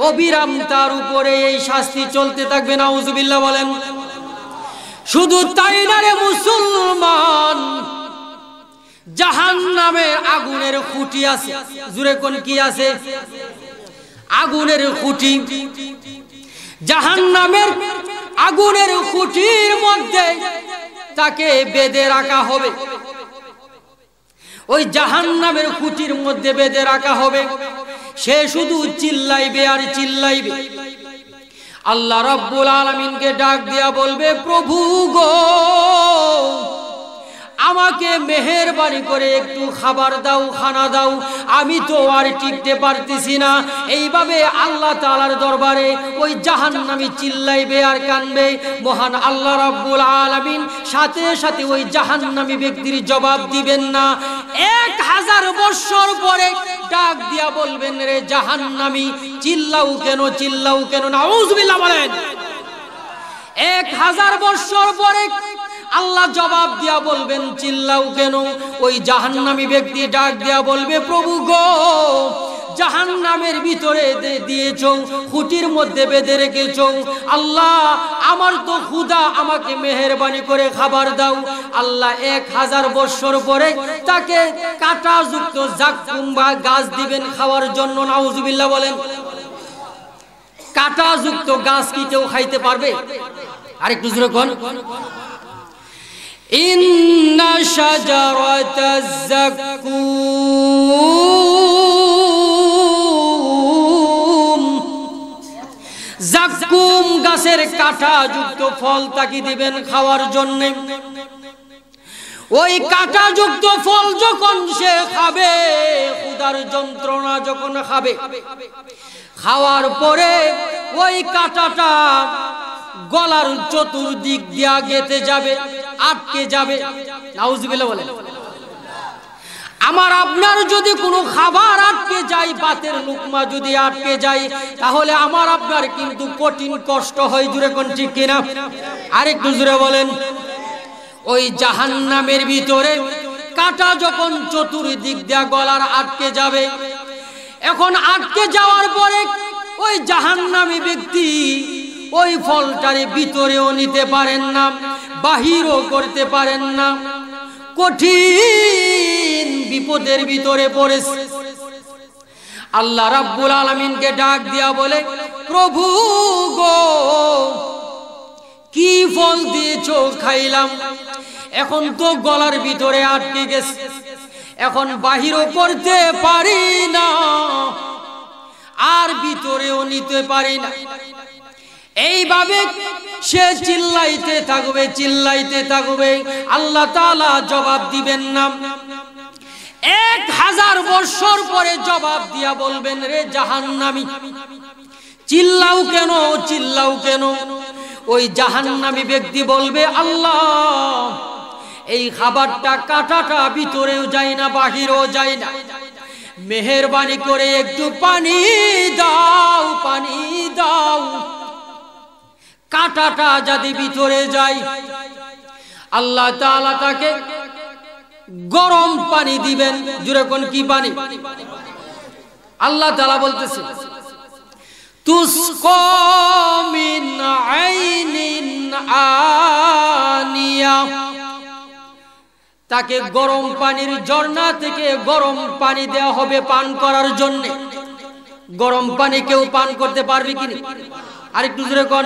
A: অবিরাম তার উপরে এই শাস্তি চলতে থাকবে। নাউজুবিল্লাহ বলেন। শুধু তাই না রে মুসলমান, জাহান্নামের আগুনের খুঁটি আছে, জুড়ে কোন কি আছে? আগুনের খুঁটি। জাহান্নামের আগুনের খুঁটির মধ্যে তাকে বেঁধে রাখা হবে। ওই জাহান্নামের খুঁটির মধ্যে বেঁধে রাখা হবে। সে শুধু চিল্লাইবে আর চিল্লাইবে। আল্লাহ রাব্বুল আলামিনকে ডাক দিয়া বলবে, প্রভু গো, আমাকে মেহেরবানি করে একটু খাবার দাও, খানা দাও, আমি তো আর টিকতে পারতেছি না। এইভাবে আল্লাহ তাআলার দরবারে ওই জাহান্নামী চিল্লাইবে আর কানবে। মহান আল্লাহ রাব্বুল আলামিন সাথে সাথে ওই জাহান্নামী ব্যক্তির জবাব দিবেন না। 1000 বছর পরে ডাক দিয়া বলবেন, রে জাহান্নামী, চিল্লাও কেন, চিল্লাও কেন? নাউযুবিল্লাহ বলেন। 1000 বছর পরে আল্লাহ জবাব দিয়া বলবেন, চিল্লাও কেন? ওই জাহান্নামী ব্যক্তি ডাক দিয়া বলবে, প্রভু গো, জাহান্নামের ভিতরে দিয়েছো, খুঁটির মধ্যে বেঁধে রেখেছো। আল্লাহ, আমার তো ক্ষুধা, আমাকে মেহেরবানি করে খাবার দাও। আল্লাহ 1000 বছর পরে তাকে কাঁটাযুক্ত জাক্কুম বা গাছ দিবেন খাওয়ার জন্য। নাউযুবিল্লাহ বলেন। কাঁটাযুক্ত গাছ কি কেউ খাইতে পারবে? আরেকটু জোরে কোন। ইন্না শাজারাতাজ যাক্কুম, যাক্কুম গাছের কাঁটাযুক্ত ফল তাকে দিবেন খাওয়ার জন্য। ওই কাঁটাযুক্ত ফল যখন সে খাবে, ক্ষুধার যন্ত্রণা যখন খাবে, খাওয়ার পরে ওই কাঁটাটা গলার চতুর্দিক দিয়া গেঁথে যাবে, আটকে যাবে। নাউযুবিল্লাহ বলেন। আমার আপনার যদি কোনো খাবার আটকে যায়, ভাতের লুকমা যদি আটকে যায়, তাহলে আমার আপনার কিন্তু কঠিন কষ্ট হয়। জুড়ে কোন ঠিক কিনা? আরেকটু জুড়ে বলেন। ওই জাহান্নামের ভিতরে কাঁটা যখন চতুর্দিক দিয়া গলার আটকে যাবে, এখন আটকে যাওয়ার পরে ওই জাহান্নামী ব্যক্তি ওই ফলটারে ভিতরেও নিতে পারেন না, বাহিরও করতে পারেন না। কঠিন বিপদের ভিতরে পড়েছে। আল্লাহ রাব্বুল আলামিনকে ডাক দিয়া বলে, প্রভু গো, কি ফল দিয়েছো খাইলাম, এখন তো গলার ভিতরে আটকে গেছে, এখন বাহিরও করতে পারি না, আর ভিতরেও নিতে পারি না। এইভাবে সে চিল্লাইতে থাকবে, চিল্লাইতে থাকবে। আল্লাহ তাআলা জবাব দিবেন না। 1000 বছর পরে জবাব দিয়া বলবেন, রে জাহান্নামী, চিল্লাও কেন, চিল্লাও কেন? ওই জাহান্নামী ব্যক্তি বলবে, আল্লাহ, এই খাবারটা কাঁটাটা ভিতরেও যায় না, বাহিরেও যায় না, মেহেরবানি করে একটু পানি দাও, পানি দাও। কাঁটাটা যদি ভিতরে যায়, আল্লাহ তাআলা তাকে গরম পানি দিবেন। জুড়ে কোন কি পানি? আল্লাহ তাআলা বলতেছে, তুসকা মিন আইনিন আনিয়া, তাকে গরম পানির ঝর্ণা থেকে গরম পানি দেওয়া হবে পান করার জন্য। গরম পানি কেউ পান করতে পারবে কিনা? আরেকটু জোরে কোন।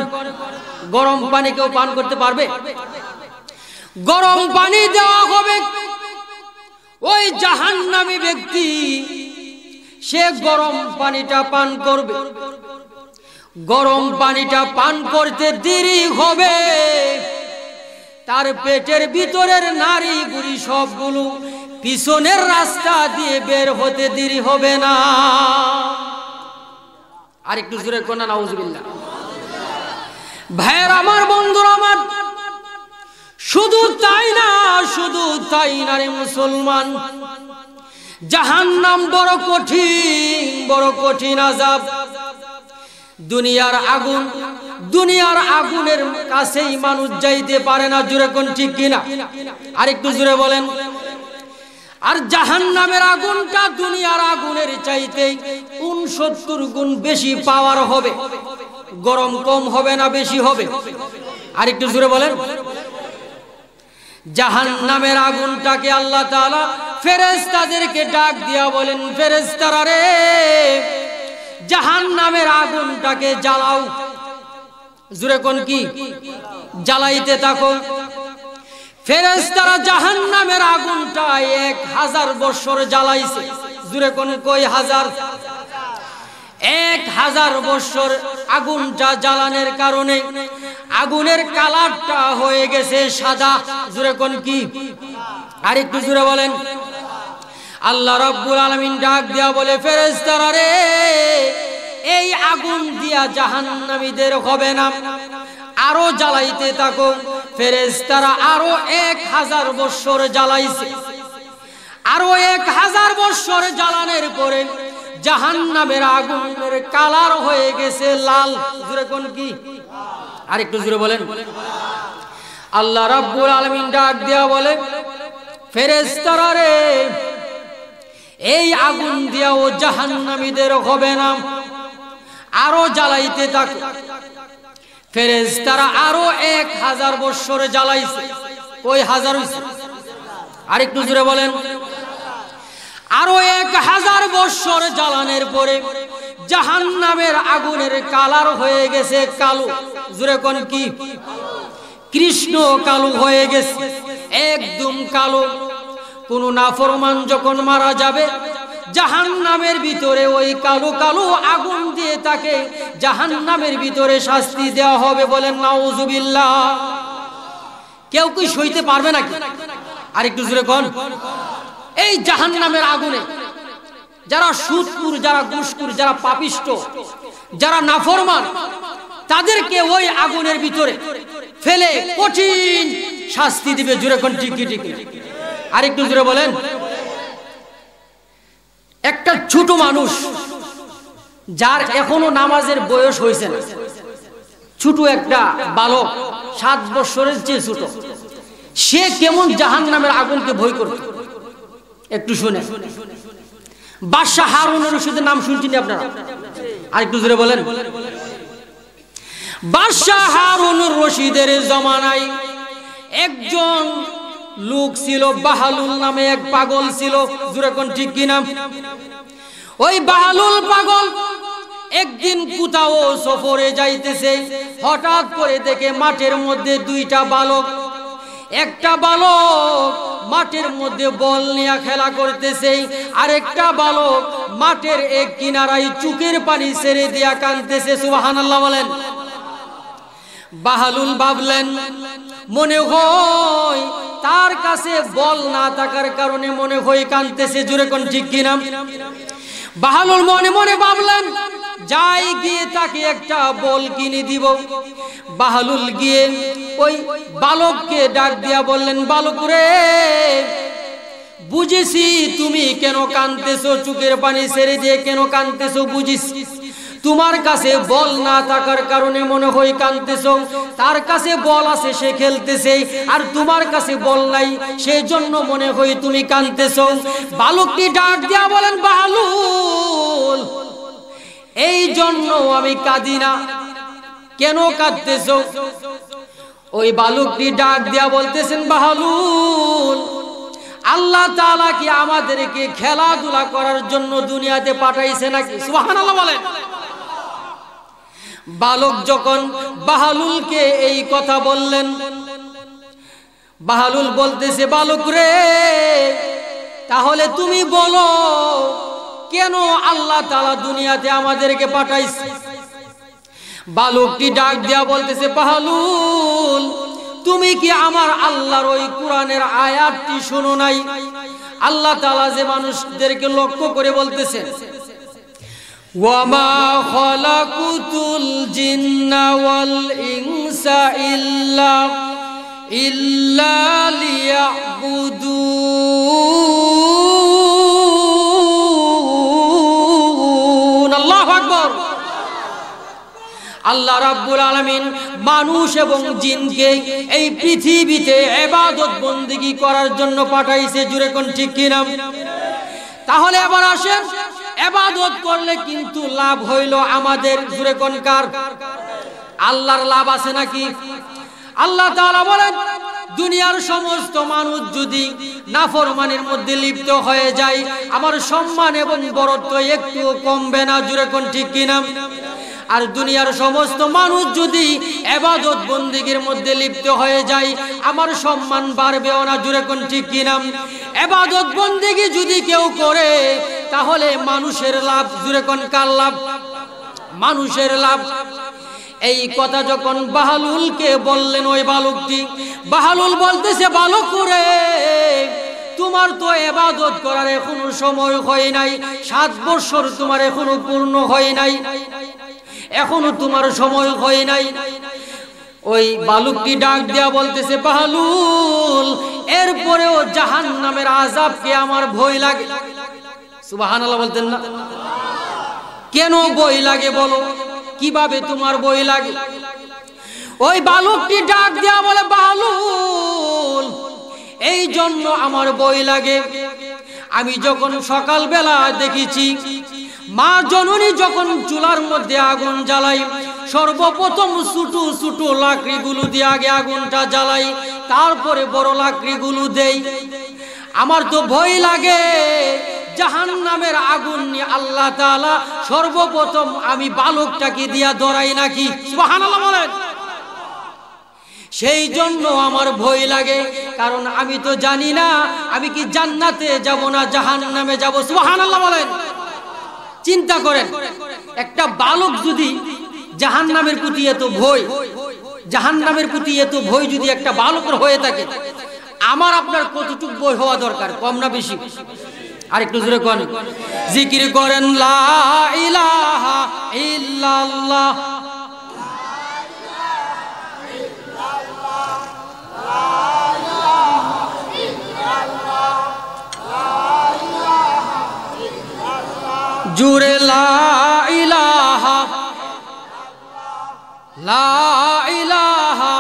A: গরম পানি কেউ পান করতে পারবে? গরম পানি দেওয়া হবে। ওই জাহান্নামী ব্যক্তি সে গরম পানিটা পান করবে। গরম পানিটা পান করতে দেরি হবে, তার পেটের ভিতরের নারী বুড়ি সবগুলো পিছনের রাস্তা দিয়ে বের হতে দেরি হবে না। আরেকটু জোরে কোন। নাউযুবিল্লাহ। ভাইয়ের আমার, বন্ধুরা আমার, শুধু তাই না, শুধু তাই না রে মুসলমান, জাহান্নাম বড় কঠিন, বড় কঠিন আযাব। দুনিয়ার আগুন, দুনিয়ার আগুনের কাছেই মানুষ যাইতে পারে না। জোরে কোন ঠিক কিনা? আরেকটু জোরে বলেন। আর জাহান্নামের আগুনটা দুনিয়ার আগুনের চাইতে 69 গুণ বেশি পাওয়ার হবে। গরম কম হবে না, বেশি হবে? আরেকটু জোরে বলেন। জাহান্নামের আগুনটাকে আল্লাহ তাআলা ফেরেশতাদেরকে ডাক দিয়া বলেন, ফেরেশতারা রে, জাহান্নামের আগুনটাকে জ্বালাও। জোরে কোন কি? জ্বালাইতে থাকো। ফেরেশতারা জাহান্নামের আগুনটা 1000 বছর জ্বালাইছে। জোরে কোন কয় হাজার? 1000 বছর আগুনটা জ্বালানোর কারণে আগুনের কালারটা হয়ে গেছে সাদা। জোরে কোন কি? আর একটু জোরে বলেন। আল্লাহ রাব্বুল আলামিন ডাক দিয়া বলে, ফেরেশতারা রে, এই আগুন দিয়া জাহান্নামীদের হবে না, আরো জ্বালাইতে থাকো। ফেরেশতারা আরো 1000 বছর জ্বালাইছে। আরো 1000 বছর জ্বালানোর পরে জাহান্নামের আগুনের কালার হয়ে গেছে লাল। জোরে কোন কি? আর একটু জোরে বলেন। আল্লাহ রাব্বুল আলামিন ডাক দিয়া বলে, ফেরেশতারা রে, এই আগুন দিয়াও জাহান্নামীদের হবে না, আরো জ্বালাইতে থাকো। ফেরেশতারা আরো 1000 বছর জ্বালাইছে। কই হাজার হইছে? আর একটু জোরে বলেন। আরো 1000 বছর জ্বালানোর পরে জাহান্নামের আগুনের কালার হয়ে গেছে কালো। জোরে কোন কি? কৃষ্ণ কালো হয়ে গেছে, একদম কালো। কোন নাফরমান যখন মারা যাবে, জাহান্নামের ভিতরে ওই কালো কালো আগুন দিয়ে তাকে জাহান্নামের ভিতরে শাস্তি দেওয়া হবে। বলেন নাউজুবিল্লাহ। কেউ কি সইতে পারবে নাকি? আর একটু জোরে কোন। এই জাহান্নামের আগুনে যারা সুদখোর, যারা ঘুষখোর, যারা পাপিষ্ট, যারা নাফরমান, তাদেরকে ওই আগুনের ভিতরে ফেলে কঠিন শাস্তি দিবে। জোরে কোন ঠিক ঠিক? আর একটু জোরে বলেন। একটা ছোট মানুষ, যার এখনো নামাজের বয়স হয়েছে না, ছোট একটা বালক, 7 বছরের চেয়ে ছোট, সে কেমন জাহান্নামের আগুনকে ভয় করত? একটু শুনে। বাদশাহ হারুন রশিদের নাম শুনছেন আপনারা? আর একটু জোরে বলেন। বাদশাহ হারুন রশিদের জমানায় একজন লোক ছিল, বাহালুল নামে এক পাগল ছিল। জোরে কোন ঠিক কি নাম? ওই বাহালুল পাগল একদিন কোথাও সফরে যাইতেছে, হঠাৎ করে দেখে মাঠের মধ্যে 2টা বালক। একটা বালক মাঠের মধ্যে বল নিয়ে খেলা করতেছে, আর একটা বালক মাঠের এক কিনারায় চোখের পানি ছেড়ে দিয়া কাঁদতেছে। সুবহানাল্লাহ বলেন। বাহালুল ভাবলেন, মনে হয় তার কাছে বল না থাকার কারণে মনে হয় কাঁদতেছে। জোরে কোন ঠিক কি নাম? বাহালুল মনে মনে ভাবলেন, যাই গিয়ে তাকে একটা বল কিনে দিব। বাহালুল গিয়ে ওই বালককে ডাক দিয়া বললেন, বালক রে, বুঝেছি তুমি কেন কাঁদতেছো, চোখের পানি ছেড়ে দিয়ে কেন কাঁদতেছো বুঝেছি। তোমার কাছে বল না থাকার কারণে মনে হয় কাঁদতেছো। তার কাছে বল আছে, সে খেলতেছে, আর তোমার কাছে বল নাই, সেই জন্য মনে হয় তুমি কাঁদতেছো। বালকটি ডাক দিয়া বলেন, বাহালুল, এই জন্য আমি কাঁদি না, কেন কাঁদতেছো? ওই বালকটি ডাক দিয়া বলতেছেন, বাহালুল, আল্লাহ তাআলা কি আমাদেরকে খেলাধুলা করার জন্য দুনিয়াতে পাঠাইছে নাকি? সুবহানাল্লাহ বলেন। বালক যখন বাহালুলকে এই কথা বললেন, বাহালুল বলতেছে, বালক রে, তাহলে তুমি বলো কেন আল্লাহ তাআলা দুনিয়াতে আমাদেরকে পাঠাইছে? বালকটি ডাক দিয়া বলতেছে, বাহালুল, তুমি কি আমার আল্লাহর ওই কোরআনের আয়াতটি শোনো নাই? আল্লাহ তাআলা যে মানুষদেরকে লক্ষ্য করে বলতেছেন, ওয়ামা খালাকুতুল জিন্না ওয়াল ইনসা ইল্লা লিয়াবুদুন। আল্লাহু আকবার। আল্লাহ রাব্বুল আলামিন মানুষ এবং জিনকে এই পৃথিবীতে ইবাদত বندگی করার জন্য পাঠাইছে। জুরে কোন ঠিক কি নাম? তাহলে এবার আসেন, ইবাদত করলে কিন্তু লাভ হইল আমাদের। জুরে কোন কার? আল্লাহর লাভ আছে নাকি? আল্লাহ তাআলা বলেন, দুনিয়ার সমস্ত মানুষ যদি নাফরমানির মধ্যে লিপ্ত হয়ে যায়, আমার সম্মান এবং বরত্ব একটুও কমবে না, জোরে কোন ঠিক কিনা? আর দুনিয়ার সমস্ত মানুষ যদি ইবাদত বন্দেগীর মধ্যে লিপ্ত হয়ে যায়, আমার সম্মান বাড়বেও না, জোরে কোন ঠিক কিনা? ইবাদত বন্দেগী যদি কেউ করে তাহলে মানুষের লাভ, জোরে কোন কার লাভ? মানুষের লাভ। এই কথা যখন বাহলুলকে বললেন ওই বালকটি, বাহলুল বলতেছে, বালক করে তোমার তো ইবাদত করার এখনো সময় হয় নাই, 7 বছর তোমার এখনো পূর্ণ হয় নাই, এখনো তোমার সময় হয় নাই। ওই বালকটি ডাক দেয়া বলতেছে, বাহলুল এরপরেও জাহান্নামের আযাবকে আমার ভয় লাগে। সুবহানাল্লাহ বলতেন না? কেন ভয় লাগে বলো, কিভাবে তোমার ভয় লাগে? ওই বালকটি ডাক দেয়া বলে, বাহলুল এই জন্য আমার ভয় লাগে, আমি যখন সকালবেলা দেখেছি মা জননী যখন চুলার মধ্যে আগুন জ্বালাই, সর্বপ্রথম ছোটো ছোটো লাকড়িগুলো দিয়ে আগে আগুনটা জ্বালাই, তারপরে বড় লাকড়িগুলো দেই। আমার তো ভয় লাগে জাহান্নামের আগুন নিয়ে আল্লাহ তাআলা সর্বপ্রথম আমি বালকটাকে দিয়া ধরাই নাকি? সুবহানাল্লাহ বলেন। সেই জন্য আমার ভয় লাগে, কারণ আমি তো জানি না আমি কি জান্নাতে যাব না জাহান্নামে যাব। সুবহানাল্লাহ বলেন। চিন্তা করেন, একটা বালক যদি জাহান্নামের প্রতি এত ভয়, জাহান্নামের প্রতি এত ভয় যদি একটা বালকের হয়ে থাকে, আমার আপনার কতটুকু ভয় হওয়া দরকার, কম না বেশি? আর একটু জোরে কোন, জিকির করেন লা ইলাহা ইল্লাল্লাহ, জুরে লা ইলাহা, লা ইলাহা,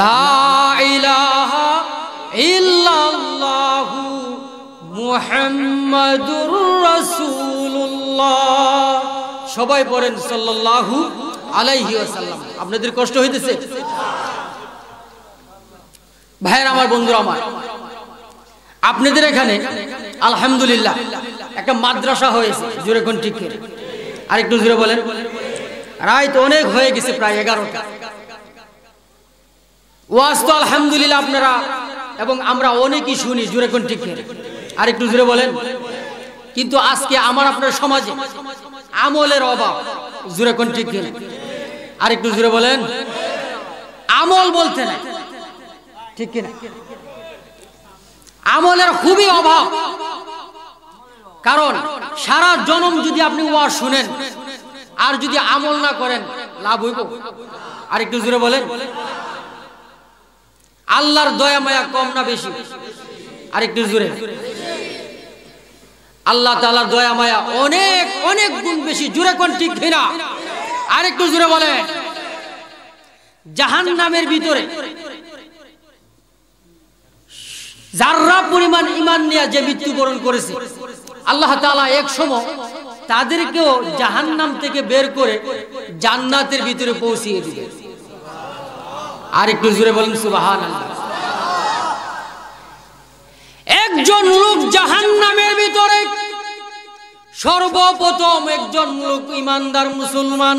A: লা ইলাহা ইল্লাল্লাহু মুহাম্মাদুর রাসূলুল্লাহ। সবাই পড়েন সাল্লাল্লাহু আলাইহি ওয়াসাল্লাম। আপনাদের কষ্ট হইতেছে? ভাইয়ের আমার, বন্ধুরা আমার, আপনাদের এখানে আলহামদুলিল্লাহ একটা মাদ্রাসা হয়েছে, জোরে কোন ঠিক? আর একটু জোরে বলেন। রাত অনেক হয়ে গেছে, প্রায় 11টা। ওয়াজ তো আলহামদুলিল্লাহ আপনারা এবং আমরা অনেকই শুনি, জোরে কোন ঠিক? আর একটু জোরে বলেন। কিন্তু আজকে আমার আপনার সমাজে আমলের অভাব, জোরে কোন ঠিক? আর একটু জোরে বলেন। আমল বলতে নাই, ঠিক কিনা? আমলের খুবই অভাব। কারণ সারা জনম যদি আপনি ওয়াজ শুনেন আর যদি আমল না করেন, লাভ হইব? আর একটু জোরে বলেন। আল্লাহর দয়া মায়া কম না বেশি? আর একটু জোরে। আল্লাহ তাআলার দয়া মায়া অনেক অনেক গুণ বেশি, জোরে কোন ঠিক কিনা? আর একটু জোরে বলেন। জাহান্নামের ভিতরে যাররা পরিমাণ ঈমান নিয়ে যে মৃত্যুবরণ করেছে, আল্লাহ তাআলা এক সময় তাদেরকেও জাহান্নাম থেকে বের করে জান্নাতের ভিতরে পৌঁছিয়ে দিবে। আর একটু জোরে বলেন সুবহানাল্লাহ। একজন লোক জাহান্নামের ভিতরে, সর্বপ্রথম একজন লোক ইমানদার মুসলমান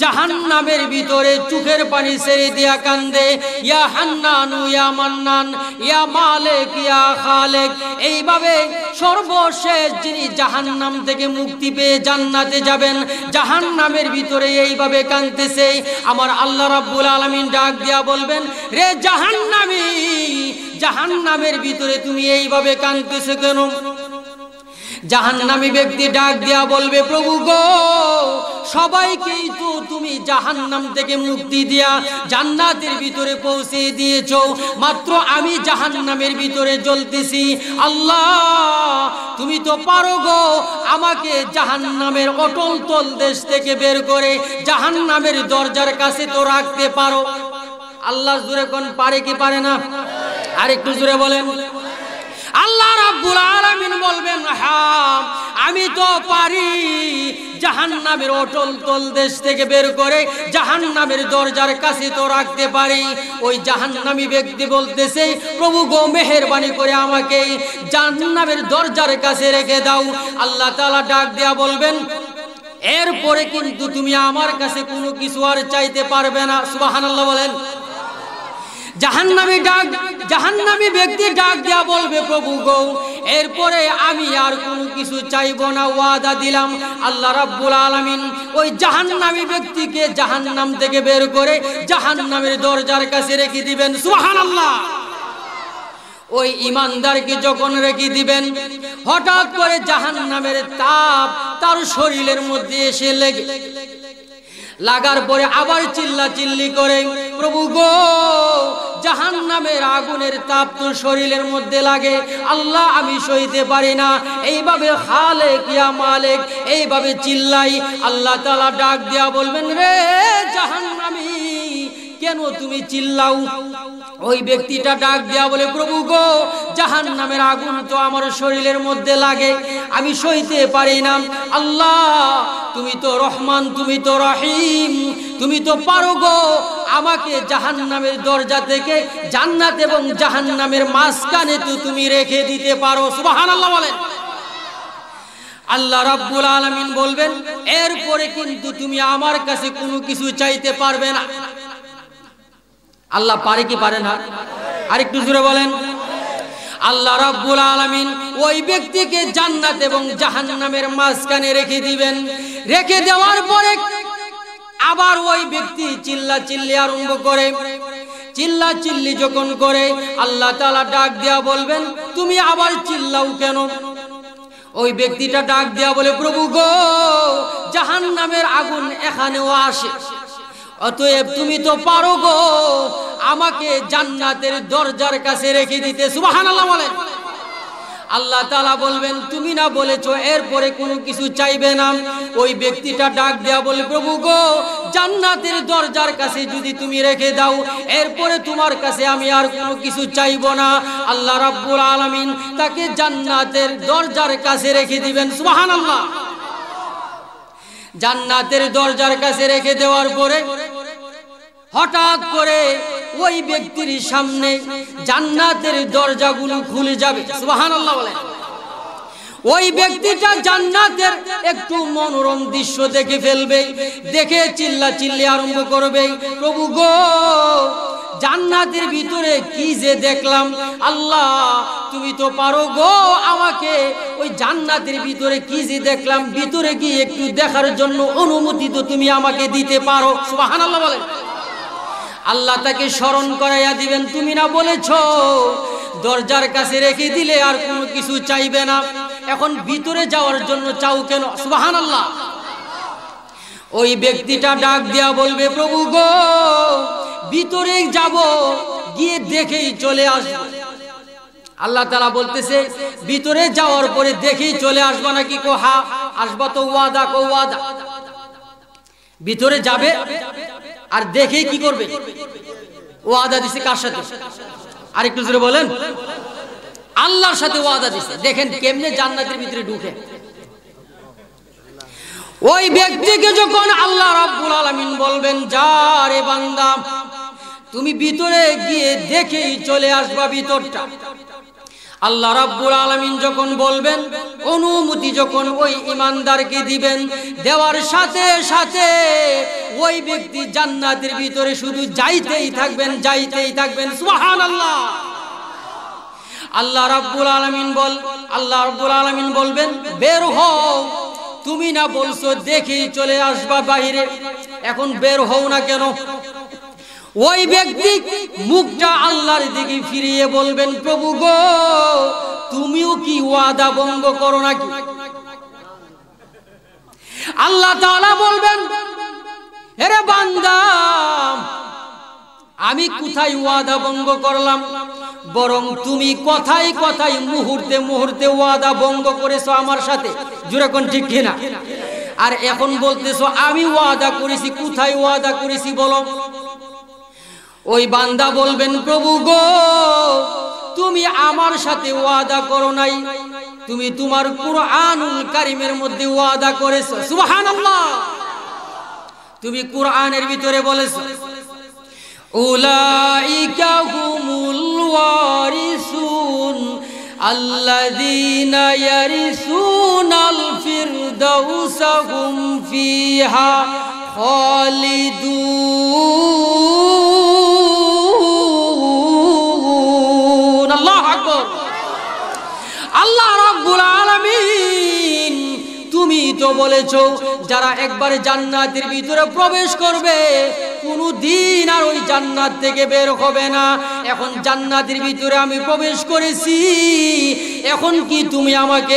A: জাহান্নামের ভিতরে চোখের পানি ছেড়ে দিয়া কান্দে, ইয়া হান্নানু ইয়া মান্নান ইয়া মালিক ইয়া খালিক। এইভাবে সর্বশেষ যিনি জাহান্নাম থেকে মুক্তি পেয়ে জান্নাতে যাবেন, জাহান্নামের ভিতরে এইভাবে কাঁদতেছে। আমার আল্লাহ রাব্বুল আলামিন ডাক দিয়া বলবেন, রে জাহান্নামী, জাহান্নামের ভিতরে তুমি এইভাবে কাঁদতেছো কেন? জাহান্নামী ব্যক্তি ডাক দিয়া বলবে, প্রভু গো, সবাইকেই তো তুমি জাহান্নাম থেকে মুক্তি দিয়া জান্নাতের ভিতরে পৌঁছে দিয়েছো, মাত্র আমি জাহান্নামের ভিতরে জ্বলতেছি। আল্লাহ তুমি তো পারো গো আমাকে জাহান্নামের অটল তল দেশ থেকে বের করে জাহান্নামের দরজার কাছে তো রাখতে পারো। আল্লাহ জোরে কোন পারে কি পারে না? আর একটু জোরে বলেন। আল্লাহ রাব্বুল আলামিন বলবেন হ্যাঁ আমি তো পারি জাহান্নামের অটল তলদেশ থেকে বের করে জাহান্নামের দরজার কাছে তো রাখতে পারি। ওই জাহান্নামী ব্যক্তি বলতেছে প্রভু গো মেহেরবানি করে আমাকে জাহান্নামের দরজার কাছে রেখে দাও। আল্লাহ তাআলা ডাক দেয়া বলবেন এরপরে কিন্তু তুমি আমার কাছে কোনো কিছু আর চাইতে পারবে না। সুবহানাল্লাহ বলেন। জাহান্নামী ব্যক্তি ডাক দেয়া বলবে প্রভু গো এরপরে আমি আর কোনো কিছু চাইবো না, ওয়াদা দিলাম। আল্লাহ রাব্বুল আলামিন ওই জাহান্নামী ব্যক্তিকে জাহান্নাম থেকে বের করে জাহান্নামের দরজার কাছে রেখে দিবেন। সুবহানাল্লাহ। ওই ইমানদারকে যখন রেখে দিবেন হঠাৎ করে জাহান্নামের তাপ তার শরীরের মধ্যে এসে লাগার পরে আবার চিল্লাচিল্লি করে প্রভু গো জাহান্নামের আগুনের তাপ তো শরীরের মধ্যে লাগে, আল্লাহ আমি সইতে পারি না। এইভাবে খালেক ইয়া মালিক এইভাবে চিল্লাই। আল্লাহ তাআলা ডাক দিয়া বলবেন রে জাহান্নামী কেন তুমি চিল্লাও? ওই ব্যক্তিটা ডাক দেয়া বলে প্রভু গো জাহান্নামের আগুন তো আমার শরীরের মধ্যে লাগে, আমি সইতে পারি না। আল্লাহ তুমি তো রহমান, তুমি তো রহিম, তুমি তো পারো গো আমাকে জাহান্নামের দরজা থেকে জান্নাত এবং জাহান্নামের মাঝখানে তো তুমি রেখে দিতে পারো। সুবহানাল্লাহ বলেন। আল্লাহ রাব্বুল আলামিন বলবেন এরপরে কিন্তু তুমি আমার কাছে কোনো কিছু চাইতে পারবে না। আল্লাহ পারে কি পারে না? আরেকটু জোরে বলেন। আল্লাহ রাব্বুল আলামিন ওই ব্যক্তিকে জান্নাত এবং জাহান্নামের মাঝখানে রেখে দিবেন। রেখে দেওয়ার পরে আবার ওই ব্যক্তি চিল্লাচিল্লি আরম্ভ করে। চিল্লাচিল্লি যখন করে আল্লাহ তাআলা ডাক দেয়া বলবেন তুমি আবার চিল্লাও কেন? ওই ব্যক্তিটা ডাক দেয়া বলে প্রভু গো জাহান্নামের আগুন এখানেও আসে, অতএব তুমি তো পারো গো আমাকে জান্নাতের দরজার কাছে রেখে দিতে। সুবহানাল্লাহ বলেন। আল্লাহ তাআলা বলবেন তুমি না বলেছো এরপরে কোনো কিছু চাইবে না। ওই ব্যক্তিটা ডাক দেয়া বলে প্রভু গো জান্নাতের দরজার কাছে যদি তুমি রেখে দাও এরপরে তোমার কাছে আমি আর কোনো কিছু চাইবো না। আল্লাহ রাব্বুল আলামিন তাকে জান্নাতের দরজার কাছে রেখে দিবেন। সুবহানাল্লাহ। জান্নাতের দরজার কাছে রেখে দেওয়ার পরে হঠাৎ করে ওই ব্যক্তির সামনে জান্নাতের দরজাগুলো খুলে যাবে। সুবহানাল্লাহ বলেন। ওই ব্যক্তিটা জান্নাতের একটু মনোরম দৃশ্য দেখে ফেলবে, দেখে চিল্লাচিল্লি আরম্ভ করবে প্রভু গো জান্নাতের ভিতরে কি যে দেখলাম, আল্লাহ তুমি তো পারো গো আমাকে ওই জান্নাতের ভিতরে কি যে দেখলাম ভিতরে গিয়ে একটু দেখার জন্য অনুমতি তো তুমি আমাকে দিতে পারো। সুবহানাল্লাহ বলেন। আল্লাহ তাকে স্মরণ করাইয়া দিবেন তুমি না বলেছো দরজার কাছে রেখে দিলে আর কোনো কিছু চাইবে না, এখন ভিতরে যাওয়ার জন্য চাও কেন? সুবহানাল্লাহ। ওই ব্যক্তিটা ডাক দেয়া বলবে প্রভু গো ভিতরে যাব গিয়ে দেখেই চলে আসব। আল্লাহ তাআলা বলতেছে ভিতরে যাওয়ার পরে দেখেই চলে আসবা নাকি? কো হ্যাঁ আসবা। তো ওয়াদা কো ওয়াদা। ভিতরে যাবে আর দেখেই কি করবে? ওয়াদা দিছে কার সাথে? আরেকটু জোরে বলেন। আল্লাহর সাথে ওয়াদা দিছে। দেখেন কেমনে জান্নাতের ভিতরে ঢুকে। ওই ব্যক্তিকে যখন আল্লাহ রাব্বুল আলামিন বলবেন যা রে বান্দা তুমি ভিতরে গিয়ে দেখেই চলে আসবা ভিতরটা, আল্লাহ রাব্বুল আলামিন যখন বলবেন অনুমতি যখন ওই ইমানদারকে দিবেন, দেওয়ার সাথে সাথে ওই ব্যক্তি জান্নাতের ভিতরে শুধু যাইতেই থাকবেন, যাইতেই থাকবেন। সুবহানাল্লাহ। আল্লাহ রাব্বুল আলামিন বলবেন বের হও, তুমি না বলছো দেখেই চলে আসবা বাইরে, এখন বের হও না কেন? ওই ব্যক্তি মুখটা আল্লাহর দিকে ফিরিয়ে বলবেন প্রভু গো তুমিও কি ওয়াদা ভঙ্গ করো নাকি? আল্লাহ তাআলা বলবেন হে বান্দা আমি কোথায় ওয়াদা ভঙ্গ করলাম, বরং তুমি কথায় কথায় মুহূর্তে মুহূর্তে ওয়াদা ভঙ্গ করেছো আমার সাথে। জোরে কোন ঠিক কিনা? আর এখন বলতেছো আমি ওয়াদা করেছি, কোথায় ওয়াদা করেছি বলো? ওই বান্দা বলবেন প্রভু গো তুমি আমার সাথে ওয়াদা করো নাই, তুমি তোমার কুরআনুল কারীমের মধ্যে ওয়াদা করেছো। সুবহানাল্লাহ। তুমি কুরআনের ভিতরে বলেছো উলাইকা হুমুল ওয়ারিসুন আল্লাযীনা ইয়ারিসুনাল ফিরদাউসা হুম ফিহা খালিদুন। আল্লাহু আকবার। আল্লাহ রাব্বুল আলামিন তুমি তো বলেছো যারা একবারে জান্নাতের ভিতরে প্রবেশ করবে কোনদিন আর ওই জান্নাত থেকে বের হবে না। এখন জান্নাতের ভিতরে আমি প্রবেশ করেছি, এখন কি তুমি আমাকে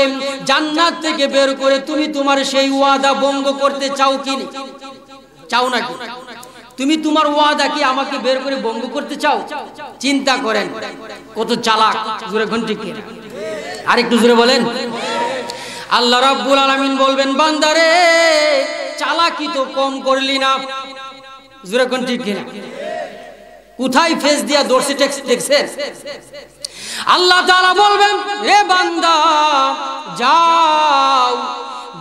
A: জান্নাত থেকে বের করে তুমি তোমার সেই ওয়াদা ভঙ্গ করতে চাও কি চাও নাকি? তুমি তোমার ওয়াদা কি আমাকে বের করে ভঙ্গ করতে চাও? চিন্তা করেন কত চালাক। জোরে ঘন্টি কে আরেকটু জোরে বলেন। আল্লাহ রাব্বুল আলামিন বলবেন বান্দারে চালাকি তো কম করলি না। জোরে কোন ঠিক কিনা? কোথায় ফেস দিয়া দর্শি টেক্সট দেখছেন? আল্লাহ তাআলা বলবেন হে বান্দা যাও,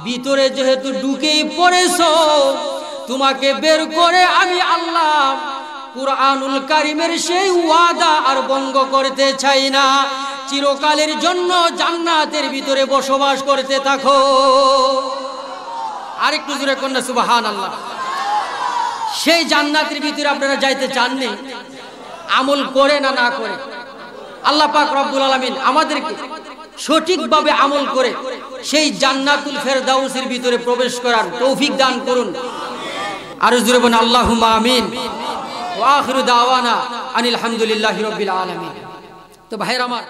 A: ভিতরে যেহেতু ঢুকেই পড়েছো তোমাকে বের করে আমি আল্লাহ কুরআনুল কারীমের সেই ওয়াদা আর ভঙ্গ করতে চাই না। চিরকালের জন্য জান্নাতের ভিতরে বসবাস করতে থাকো। আরেকটু জোরে কন্যা সুবহানাল্লাহ। সেই জান্নাতের ভিতরে আপনারা যাইতে চাননি, আমল করে না না করে আল্লাহ পাক রব্বুল আলামিন আমাদেরকে সঠিকভাবে আমল করে সেই জান্নাতুল ফেরদাউসের ভিতরে প্রবেশ করার তৌফিক দান করুন। আর জোরে বলুন আল্লাহুম্মা আমিন। ওয়া আখিরু দাওয়ানা আনিল হামদুলিল্লাহি রাব্বিল আলামিন। তো ভাইরা আমার